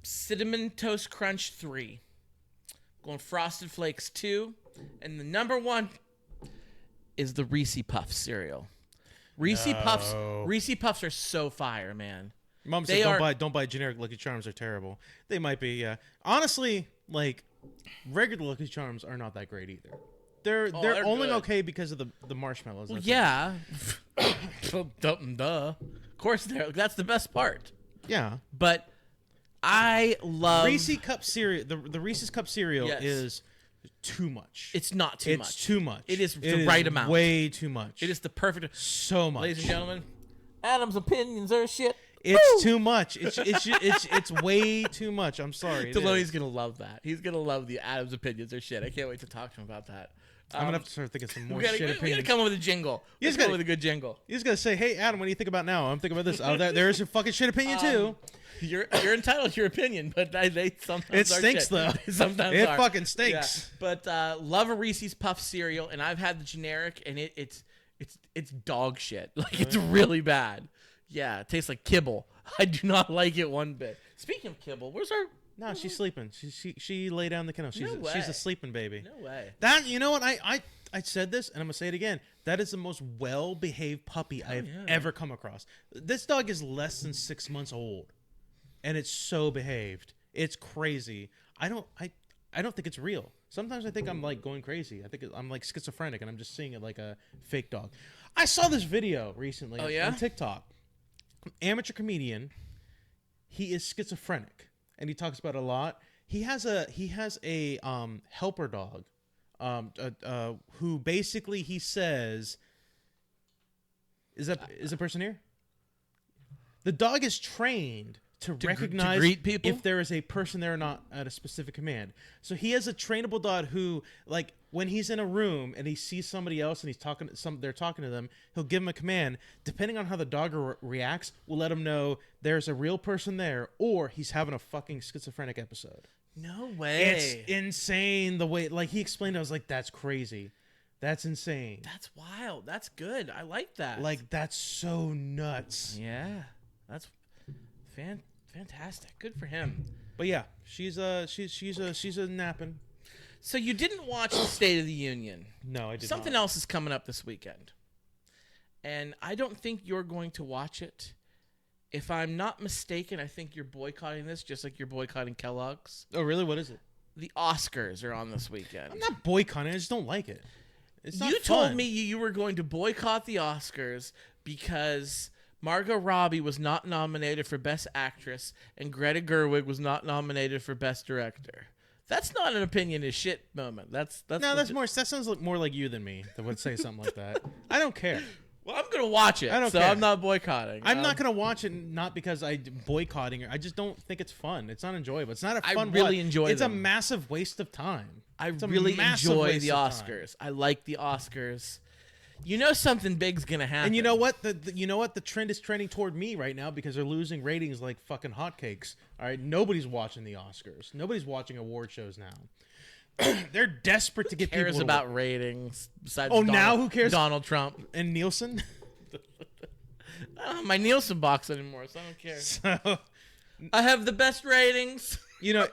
Cinnamon Toast Crunch 3. Going Frosted Flakes 2, and the number 1 is the Reese Puffs cereal. Reese Puffs are so fire, man. Mom said, don't buy generic Lucky Charms. They're terrible. They might be, yeah. Honestly, like, regular Lucky Charms are not that great either. They're only good. Okay because of the marshmallows. Well, yeah. Duh. Of course, that's the best part. Yeah. But I love... Reese's Cup cereal. The Reese's Cup cereal is too much. It's not too much. It's too much. It is the right amount. Way too much. It is the perfect... So much. Ladies and gentlemen, Adam's opinions are shit. It's too much. It's way too much. I'm sorry. Deloney's gonna love that. He's gonna love the Adam's opinions are shit. I can't wait to talk to him about that. I'm gonna have to start thinking some more shit opinions. We gotta come up with a jingle. Let's come up with a good jingle. You just gotta say, "Hey, Adam, what do you think about now?" I'm thinking about this. Oh, there's your fucking shit opinion too. You're entitled to your opinion, but they sometimes it stinks though. Sometimes it fucking stinks. Yeah. But love a Reese's Puff cereal, and I've had the generic, and it's dog shit. Like it's really bad. Yeah, it tastes like kibble. I do not like it one bit. Speaking of kibble, where's our... No, she's sleeping. She lay down the kennel. She's a sleeping baby. No way. That, you know what? I said this, and I'm going to say it again. That is the most well-behaved puppy I have ever come across. This dog is less than 6 months old, and it's so behaved. It's crazy. I don't think it's real. Sometimes I think I'm like going crazy. I think I'm like schizophrenic, and I'm just seeing it like a fake dog. I saw this video recently on TikTok. Amateur comedian. He is schizophrenic, and he talks about it a lot. He has a helper dog, who basically he says, is a person here? The dog is trained to recognize greet people? if there is a person there or not at a specific command. So he has a trainable dog who, like, when he's in a room and he sees somebody else and they're talking to them, he'll give him a command. Depending on how the dog reacts, will let him know there's a real person there or he's having a fucking schizophrenic episode. No way. It's insane the way, like, he explained it. I was like, that's crazy. That's insane. That's wild. That's good. I like that. Like, that's so nuts. Yeah. That's fantastic. Good for him. But yeah, she's a napping. So you didn't watch the State of the Union. No, I did Something not. else is coming up this weekend. And I don't think you're going to watch it. If I'm not mistaken, I think you're boycotting this just like you're boycotting Kellogg's. Oh, really? What is it? The Oscars are on this weekend. I'm not boycotting. I just don't like it. It's not You fun. told me you were going to boycott the Oscars because Margot Robbie was not nominated for Best Actress and Greta Gerwig was not nominated for Best Director. That's not an opinion is shit moment. That's more. That sounds like more like you than me that would say something like that. I don't care. Well, I'm gonna watch it. I don't so care. I'm not boycotting. I'm not gonna watch it, not because I'm boycotting it. I just don't think it's fun. It's not enjoyable. It's not a I fun. really watch. enjoy It's them. a massive waste of time. It's a really massive enjoy waste the of time. Oscars. I like the Oscars. You know something big's gonna happen. And you know what? You know what? The trend is trending toward me right now because they're losing ratings like fucking hotcakes. All right, nobody's watching the Oscars. Nobody's watching award shows now. They're desperate to get cares people to about ratings besides now who cares? Donald Trump. and Nielsen. I don't have my Nielsen box anymore, so I don't care. So, I have the best ratings. you know,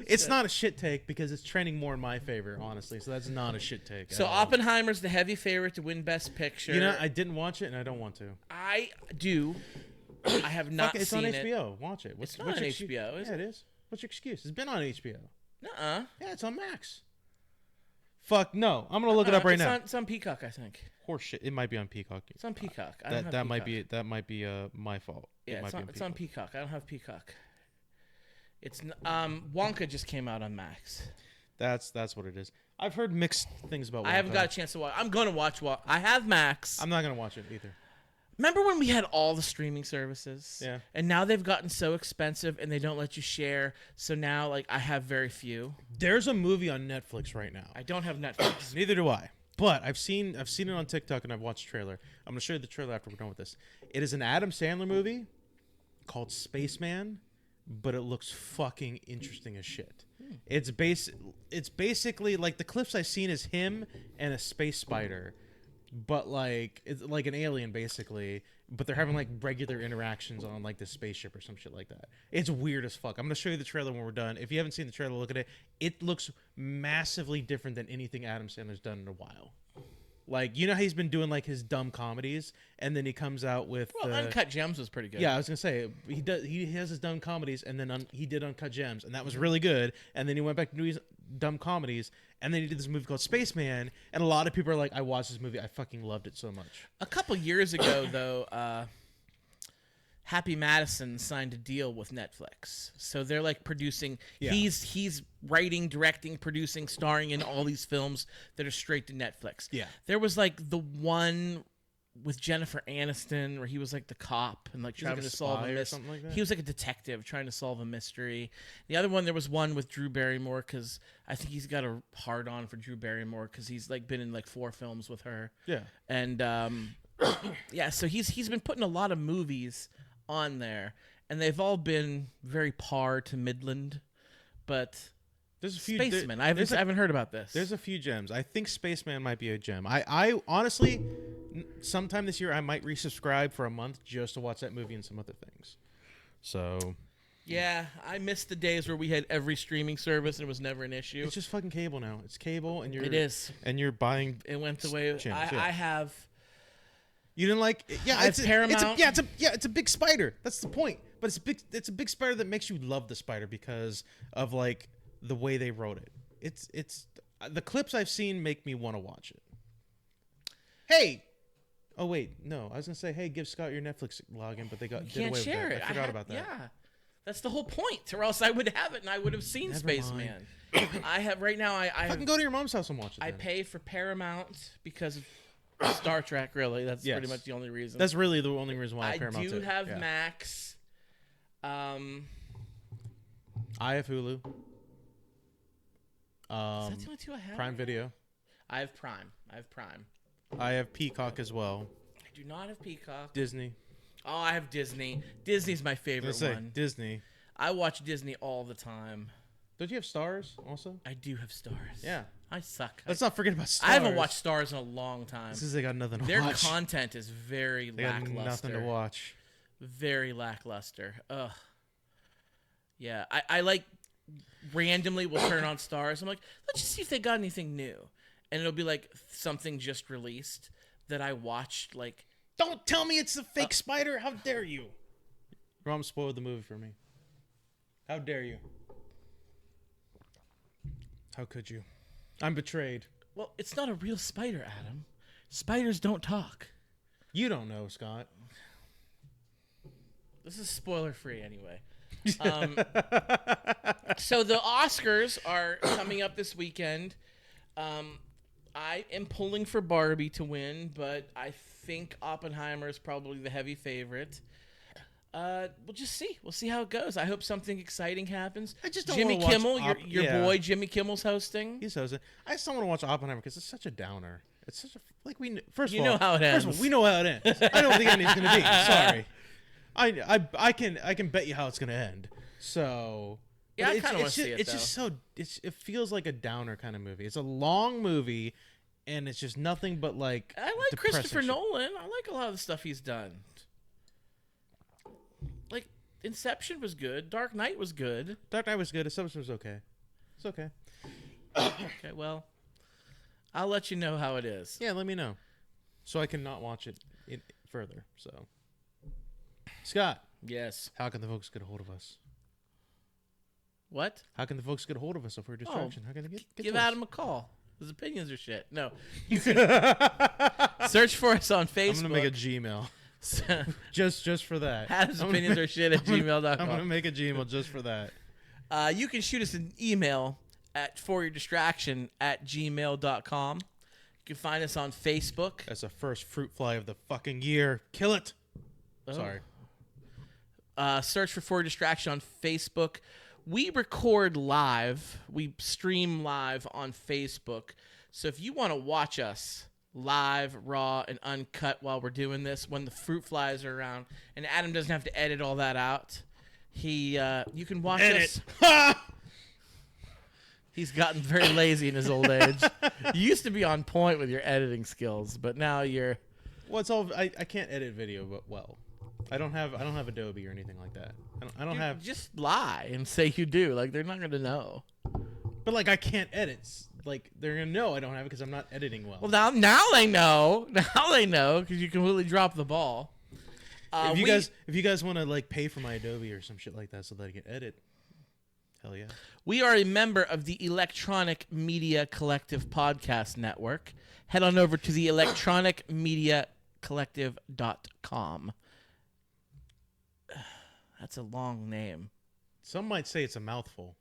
it's not a shit take because it's trending more in my favor, honestly. So that's not a shit take. So at all. Oppenheimer's the heavy favorite to win Best Picture. You know, I didn't watch it and I don't want to. I do. I have not Fuck it, it's seen on it. HBO. Watch it. It's not on your excuse? HBO, is Yeah, it is. What's your excuse? It's been on HBO. Nuh-uh. Yeah, it's on Max. Fuck no. I'm gonna look it up right now. It's on Peacock, I think. Horseshit. It might be on Peacock. It's on Peacock. I don't have That might Peacock. be my fault. Yeah, it might be it's on Peacock. I don't have Peacock. It's Wonka just came out on Max. That's what it is. I've heard mixed things about. I haven't Wonka. got a chance to watch. I'm gonna watch Wonka. I have Max. I'm not gonna watch it either. Remember when we had all the streaming services? Yeah. And now they've gotten so expensive and they don't let you share. So now, like, I have very few. There's a movie on Netflix right now. I don't have Netflix. Neither do I. But I've seen it on TikTok and I've watched the trailer. I'm gonna show you the trailer after we're done with this. It is an Adam Sandler movie called Spaceman, but it looks fucking interesting as shit. It's basically like the clips I've seen is him and a space spider, but like it's like an alien basically. But they're having like regular interactions on like the spaceship or some shit like that. It's weird as fuck. I'm gonna show you the trailer when we're done. If you haven't seen the trailer, look at it. It looks massively different than anything Adam Sandler's done in a while. Like, you know how he's been doing like his dumb comedies, and then he comes out with Well, Uncut Gems was pretty good. yeah, I was gonna say he has his dumb comedies, and then he did Uncut Gems, and that was really good. And then he went back to do his dumb comedies, and then he did this movie called Spaceman, and a lot of people are like, I watched this movie, I fucking loved it so much. A couple years ago, though, Happy Madison signed a deal with Netflix, so they're like producing. Yeah. He's writing, directing, producing, starring in all these films that are straight to Netflix. Yeah. There was like the one with Jennifer Aniston where he was like the cop and like He was trying like a to solve spy a or mystery. something like that? He was like a detective trying to solve a mystery. The other one, there was one with Drew Barrymore because I think he's got a hard on for Drew Barrymore because he's like been in like 4 films with her. Yeah. And yeah, so he's been putting a lot of movies on there, and they've all been very par to Midland, but There's a few Spaceman, I there's haven't heard about this. There's a few gems. I think Spaceman might be a gem. I honestly, sometime this year, I might resubscribe for a month just to watch that movie and some other things. So Yeah, I miss the days where we had every streaming service and it was never an issue. it's just fucking cable now. It's cable, and you're It is. and you're buying. It went the way Channels, yeah. I have. You didn't like? Yeah, I have it's a, Paramount. it's a big spider. That's the point. But it's a big spider that makes you love the spider because of like the way they wrote it. It's the clips I've seen make me want to watch it. Hey. Oh wait, no. I was gonna say, hey, give Scott your Netflix login, but they did Can't away share with it. that. I forgot about that. Yeah, that's the whole point. Or else I would have it and I would have seen Never Spaceman. I have right now. I Fucking go to your mom's house and watch it. I then. pay for Paramount because of Star Trek, really. That's Yes. pretty much the only reason. That's really the only reason why I Paramount do too. have Yeah. Max. I have Hulu. Is that the only two I have? Prime Video. I have Prime. I have Peacock as well. I do not have Peacock. Disney. Oh, I have Disney. Disney's my favorite one. Disney. I watch Disney all the time. Don't you have Stars also? I do have Stars. Yeah. I suck. Let's not forget about Stars. I haven't watched Stars in a long time. This is they got nothing to Their watch. content is very They got lackluster. nothing to watch. Very lackluster. Ugh. Yeah, I like randomly will turn on Stars. I'm like, let's just see if they got anything new, and it'll be like something just released that I watched. Like, Don't tell me it's a fake spider. How dare you? Rom spoiled the movie for me. How dare you? How could you? I'm betrayed. well, it's not a real spider, Adam. Spiders don't talk. You don't know, Scott. This is spoiler free anyway. So the Oscars are coming up this weekend. I am pulling for Barbie to win, but I think Oppenheimer is probably the heavy favorite. We'll just see. We'll see how it goes. I hope something exciting happens. I just don't Jimmy wanna watch Kimmel, your yeah. boy Jimmy Kimmel's hosting. He's hosting. I just don't want to watch Oppenheimer because it's such a downer. It's such a first You of all, know how it First of ends. all, we know how it ends. I don't think anything's gonna be. Sorry. I can bet you how it's gonna end. So Yeah, I it's- kinda wanna it's see just- it, It's just so it feels like a downer kind of movie. It's a long movie, and it's just nothing but like. I like depressing Christopher shit. Nolan. I like a lot of the stuff he's done. Like Inception was good. Dark Knight was good. Dark Knight was good. Inception was okay. It's okay. Okay, well, I'll let you know how it is. Yeah, let me know, so I can not watch it further. So, Scott, Yes. how can the folks get a hold of us? What? How can the folks get a hold of us if we're a distraction? How can they get Give to us? Adam a call. His opinions are shit. No. You can search for us on Facebook. I'm gonna make a Gmail just for that. Adam's I'm gonna opinions make- are shit at I'm gonna gmail.com. make a Gmail just for that. You can shoot us an email at foryourdistraction@gmail.com. You can find us on Facebook. That's the first fruit fly of the fucking year. Kill it. Oh. Sorry. Search for Your Distraction on Facebook. We record live. We stream live on Facebook. So if you want to watch us live, raw, and uncut while we're doing this, when the fruit flies are around, and Adam doesn't have to edit all that out, you can watch us. He's gotten very lazy in his old age. You used to be on point with your editing skills, but now you're. Well, it's all I can't edit video, but well, I don't have Adobe or anything like that. I don't have. Just lie and say you do. Like, they're not going to know. But like I can't edit. Like they're gonna know I don't have it because I'm not editing well. Well, now they know. Now they know because you completely dropped the ball. if you guys want to like pay for my Adobe or some shit like that so that I can edit, hell yeah. We are a member of the Electronic Media Collective Podcast Network. Head on over to the electronicmediacollective.com. That's a long name. Some might say it's a mouthful.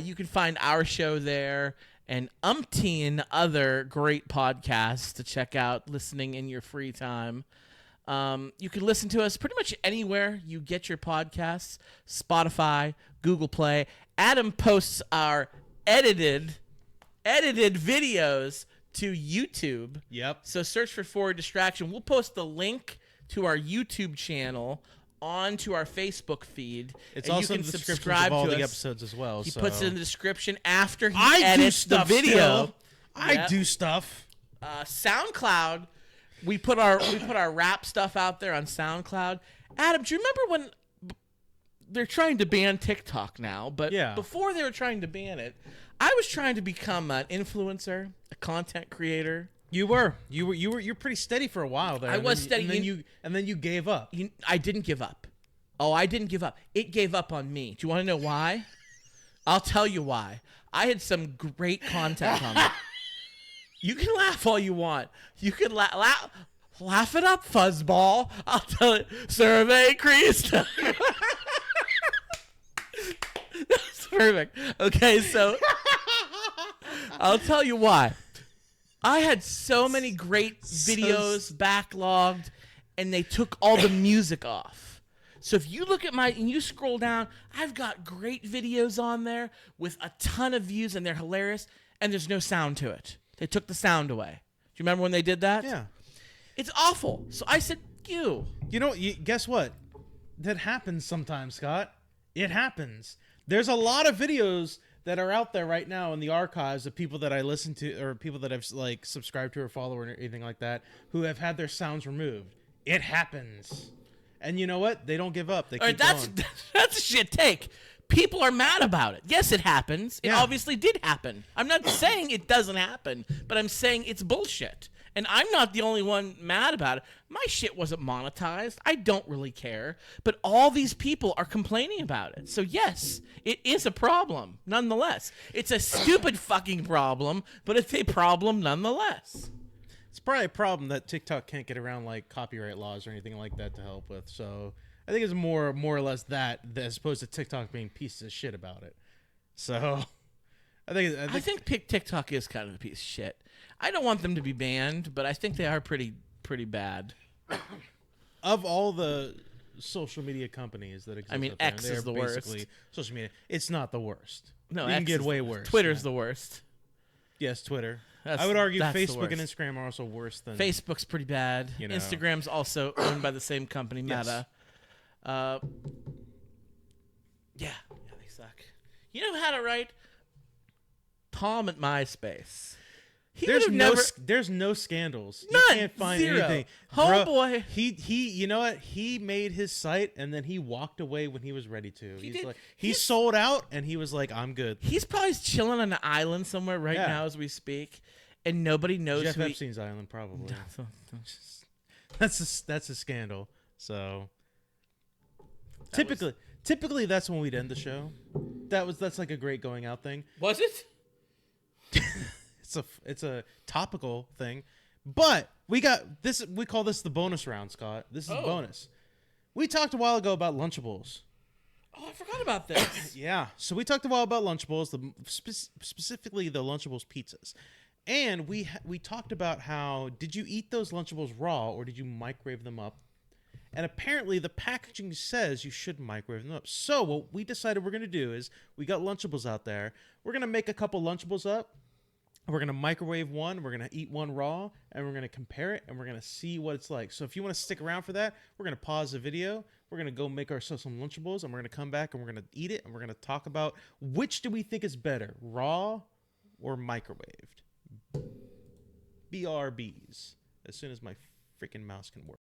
You can find our show there and umpteen other great podcasts to check out listening in your free time. You can listen to us pretty much anywhere you get your podcasts. Spotify, Google Play. Adam posts our edited videos to YouTube. Yep. So search for Forward Distraction. We'll post the link to our YouTube channel onto our Facebook feed. It's and also you in can the descriptions subscribe of all to the us. episodes as well. He so. puts it in the description after he I do edits the stuff video. still. I Yep. do stuff. SoundCloud, we put our rap stuff out there on SoundCloud. Adam, do you remember when they're trying to ban TikTok now? But Yeah. before they were trying to ban it, I was trying to become an influencer, a content creator. You're pretty steady for a while there. I and was then, steady. and then you gave up. I didn't give up. Oh, I didn't give up. It gave up on me. Do you want to know why? I'll tell you why. I had some great content on it. You can laugh all you want. You can laugh it up, fuzzball. I'll tell it. Survey creased. That's perfect. Okay, so I'll tell you why. I had so many great videos backlogged, and they took all the music off. So if you look at and you scroll down, I've got great videos on there with a ton of views, and they're hilarious, and there's no sound to it. They took the sound away. Do you remember when they did that? Yeah. It's awful. So I said, you. You know, guess what? That happens sometimes, Scott. It happens. There's a lot of videos that are out there right now in the archives of people that I listen to or people that I've like subscribed to or follow or anything like that who have had their sounds removed. It happens. And you know what? They don't give up. They keep going. That's a shit take. People are mad about it. Yes, it happens. It obviously did happen. I'm not saying it doesn't happen, but I'm saying it's bullshit. And I'm not the only one mad about it. My shit wasn't monetized. I don't really care. But all these people are complaining about it. So yes, it is a problem, nonetheless. It's a stupid fucking problem, but it's a problem nonetheless. It's probably a problem that TikTok can't get around like copyright laws or anything like that to help with. So I think it's more or less that as opposed to TikTok being pieces of shit about it. So I think TikTok is kind of a piece of shit. I don't want them to be banned, but I think they are pretty bad. Of all the social media companies that exist, I mean, out there, X is the worst. Social media, it's not the worst. No, you can get way worse. Twitter's the worst. Yes, Twitter. That's- I would argue that's the Facebook and worst. Instagram are also worse than Facebook's pretty bad. You know. Instagram's also owned by the same company, Meta. Yes. Yeah, they suck. You know how to write? Tom at MySpace. There's would've no scandals. None. You can't find Zero. anything. Homeboy. He you know what? He made his site and then he walked away when he was ready to. did. He sold out and he was like, I'm good. He's probably chilling on an island somewhere right Yeah. now as we speak, and nobody knows Jeff who he... Epstein's island, probably. That's a scandal. So typically that's when we'd end the show. That's like a great going out thing. Was it? It's a topical thing, but we got this. We call this the bonus round, Scott. This is the bonus. We talked a while ago about Lunchables. Oh, I forgot about this. Yeah, so we talked a while about Lunchables, specifically the Lunchables pizzas, and we talked about how did you eat those Lunchables raw or did you microwave them up? And apparently the packaging says you should microwave them up. So what we decided we're gonna do is we got Lunchables out there. We're gonna make a couple Lunchables up. We're going to microwave one, we're going to eat one raw, and we're going to compare it, and we're going to see what it's like. So if you want to stick around for that, we're going to pause the video. We're going to go make ourselves some Lunchables, and we're going to come back, and we're going to eat it, and we're going to talk about which do we think is better, raw or microwaved. BRBs. As soon as my freaking mouse can work.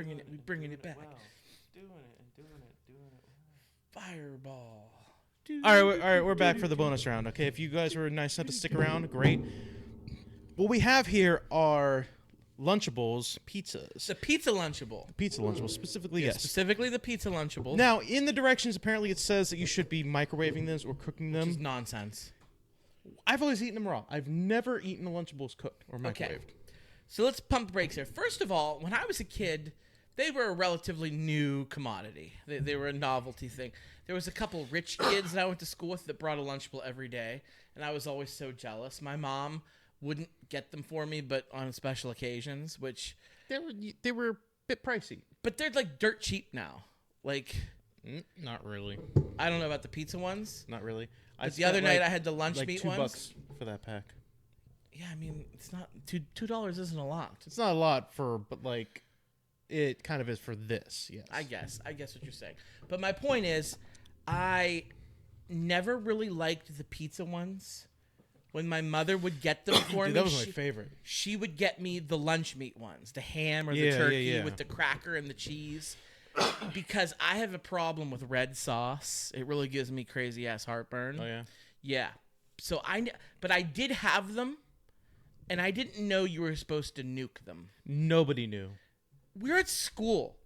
bringing it back. Doing it. Fireball. All right, we're back for the bonus round. Okay, if you guys were nice enough to stick around, great. What we have here are Lunchables pizzas. The pizza Lunchable. Pizza Lunchables, specifically, yes. Specifically the pizza Lunchable. Now, in the directions, apparently it says that you should be microwaving this or cooking them. Which is nonsense. I've always eaten them raw. I've never eaten the Lunchables cooked or microwaved. Okay. So let's pump the brakes here. First of all, when I was a kid, they were a relatively new commodity. They were a novelty thing. There was a couple rich kids that I went to school with that brought a Lunchable every day, and I was always so jealous. My mom wouldn't get them for me, but on special occasions, which They were a bit pricey. but they're like dirt cheap now. Like, Not really. I don't know about the pizza ones. Not really. But the other night I had the lunch meat $2 ones. for that pack. Yeah, I mean, it's not $2 isn't a lot. It's not a lot but like, it kind of is for this. Yes. I guess what you're saying. But my point is, I never really liked the pizza ones. When my mother would get them for me, that was my favorite. She would get me the lunch meat ones, the ham or the Yeah, yeah, turkey yeah. with the cracker and the cheese. Because I have a problem with red sauce. It really gives me crazy ass heartburn. Oh yeah. Yeah. So but I did have them, and I didn't know you were supposed to nuke them. Nobody knew. We're at school.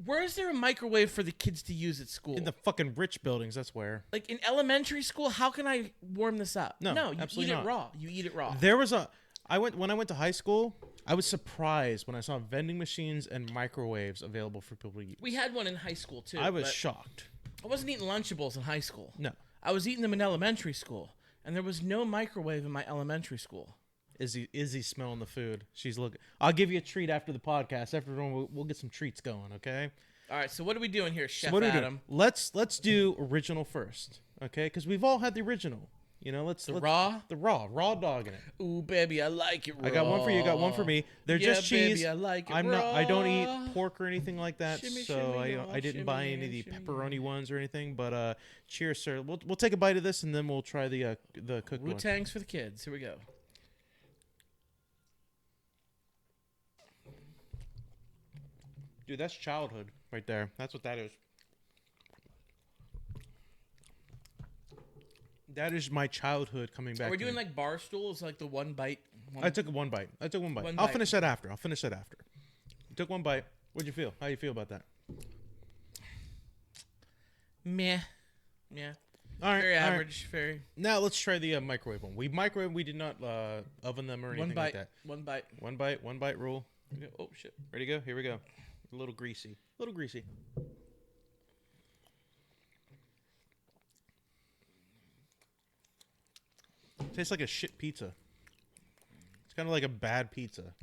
Where is there a microwave for the kids to use at school? In the fucking rich buildings, that's where. Like in elementary school, how can I warm this up? No, you absolutely eat not. it raw. You eat it raw. There was when I went to high school, I was surprised when I saw vending machines and microwaves available for people to use. We had one in high school too. I was but shocked. I wasn't eating Lunchables in high school. No. I was eating them in elementary school, and there was no microwave in my elementary school. Izzy smelling the food. She's looking. I'll give you a treat after the podcast. After we'll get some treats going. Okay. All right. So what are we doing here, Chef What do we do? Adam? Let's do original first. Okay, because we've all had the original. You know, let's raw dog in it. Ooh, baby, I like it raw. I got one for you. Got one for me. They're Yeah, just cheese. baby, I like it I'm not. I don't raw. eat pork or anything like that, Shimmy, so shimmy, y'all, I didn't buy any of the shimmy, pepperoni ones or anything. But cheers, sir. We'll take a bite of this and then we'll try the cooked one. Wu-Tangs for the kids. Here we go. Dude, that's childhood right there. That's what that is. That is my childhood coming back. Are we to doing me. like bar stools, like the one bite? I took one bite. One I'll bite. finish that after. Took one bite. What'd you feel? How you feel about that? Meh. Yeah. All right. Very all right. average. Very. Now let's try the microwave one. We did not oven them or anything One bite. like that. One bite. One bite rule. Here we go. Oh shit. Ready to go? Here we go. A little greasy. Tastes like a shit pizza. It's kind of like a bad pizza.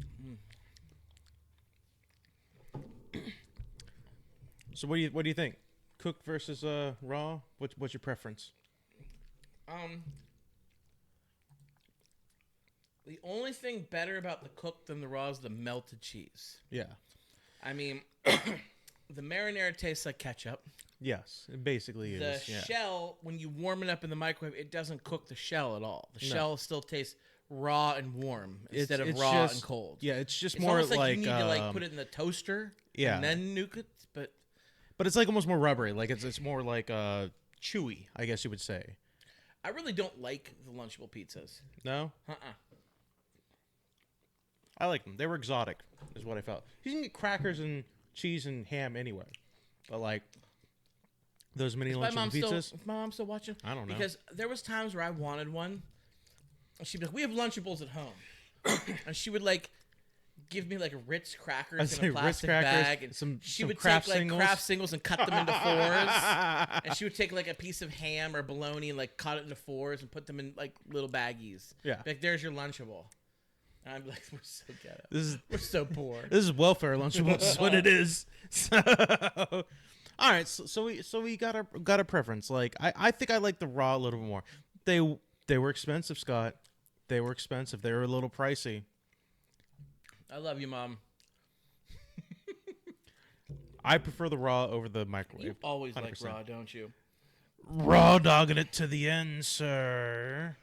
So what do you think? Cooked versus raw? What's your preference? The only thing better about the cooked than the raw is the melted cheese. Yeah. I mean, the marinara tastes like ketchup. Yes, it basically The is. Yeah. shell, when you warm it up in the microwave, it doesn't cook the shell at all. The shell still tastes raw and warm instead of raw just- and cold. Yeah, it's just It's more almost like you need to um, put it in the toaster yeah. and then nuke it. but it's like almost more rubbery. Like it's more like chewy, I guess you would say. I really don't like the Lunchable pizzas. No? I like them. They were exotic, is what I felt. You can get crackers and cheese and ham anywhere. But like those mini Lunchable pizzas. Is my mom still watching? I don't know. Because there was times where I wanted one. And she'd be like, we have Lunchables at home. And she would like give me like Ritz crackers I'd in say a Ritz plastic crackers, bag. And some she would Kraft take like singles. Kraft singles and cut them into fours. And she would take like a piece of ham or bologna and like cut it into fours and put them in like little baggies. Yeah. Like, there's your Lunchable. And I'm like, we're so ghetto. This We're so poor. is welfare Lunchables is what it is. So, all right, so we got a preference. Like I think I like the raw a little bit more. They were expensive, Scott. They were expensive. They were a little pricey. I love you, Mom. I prefer the raw over the microwave. You always like 100%. raw, don't you? Raw dogging it to the end, sir.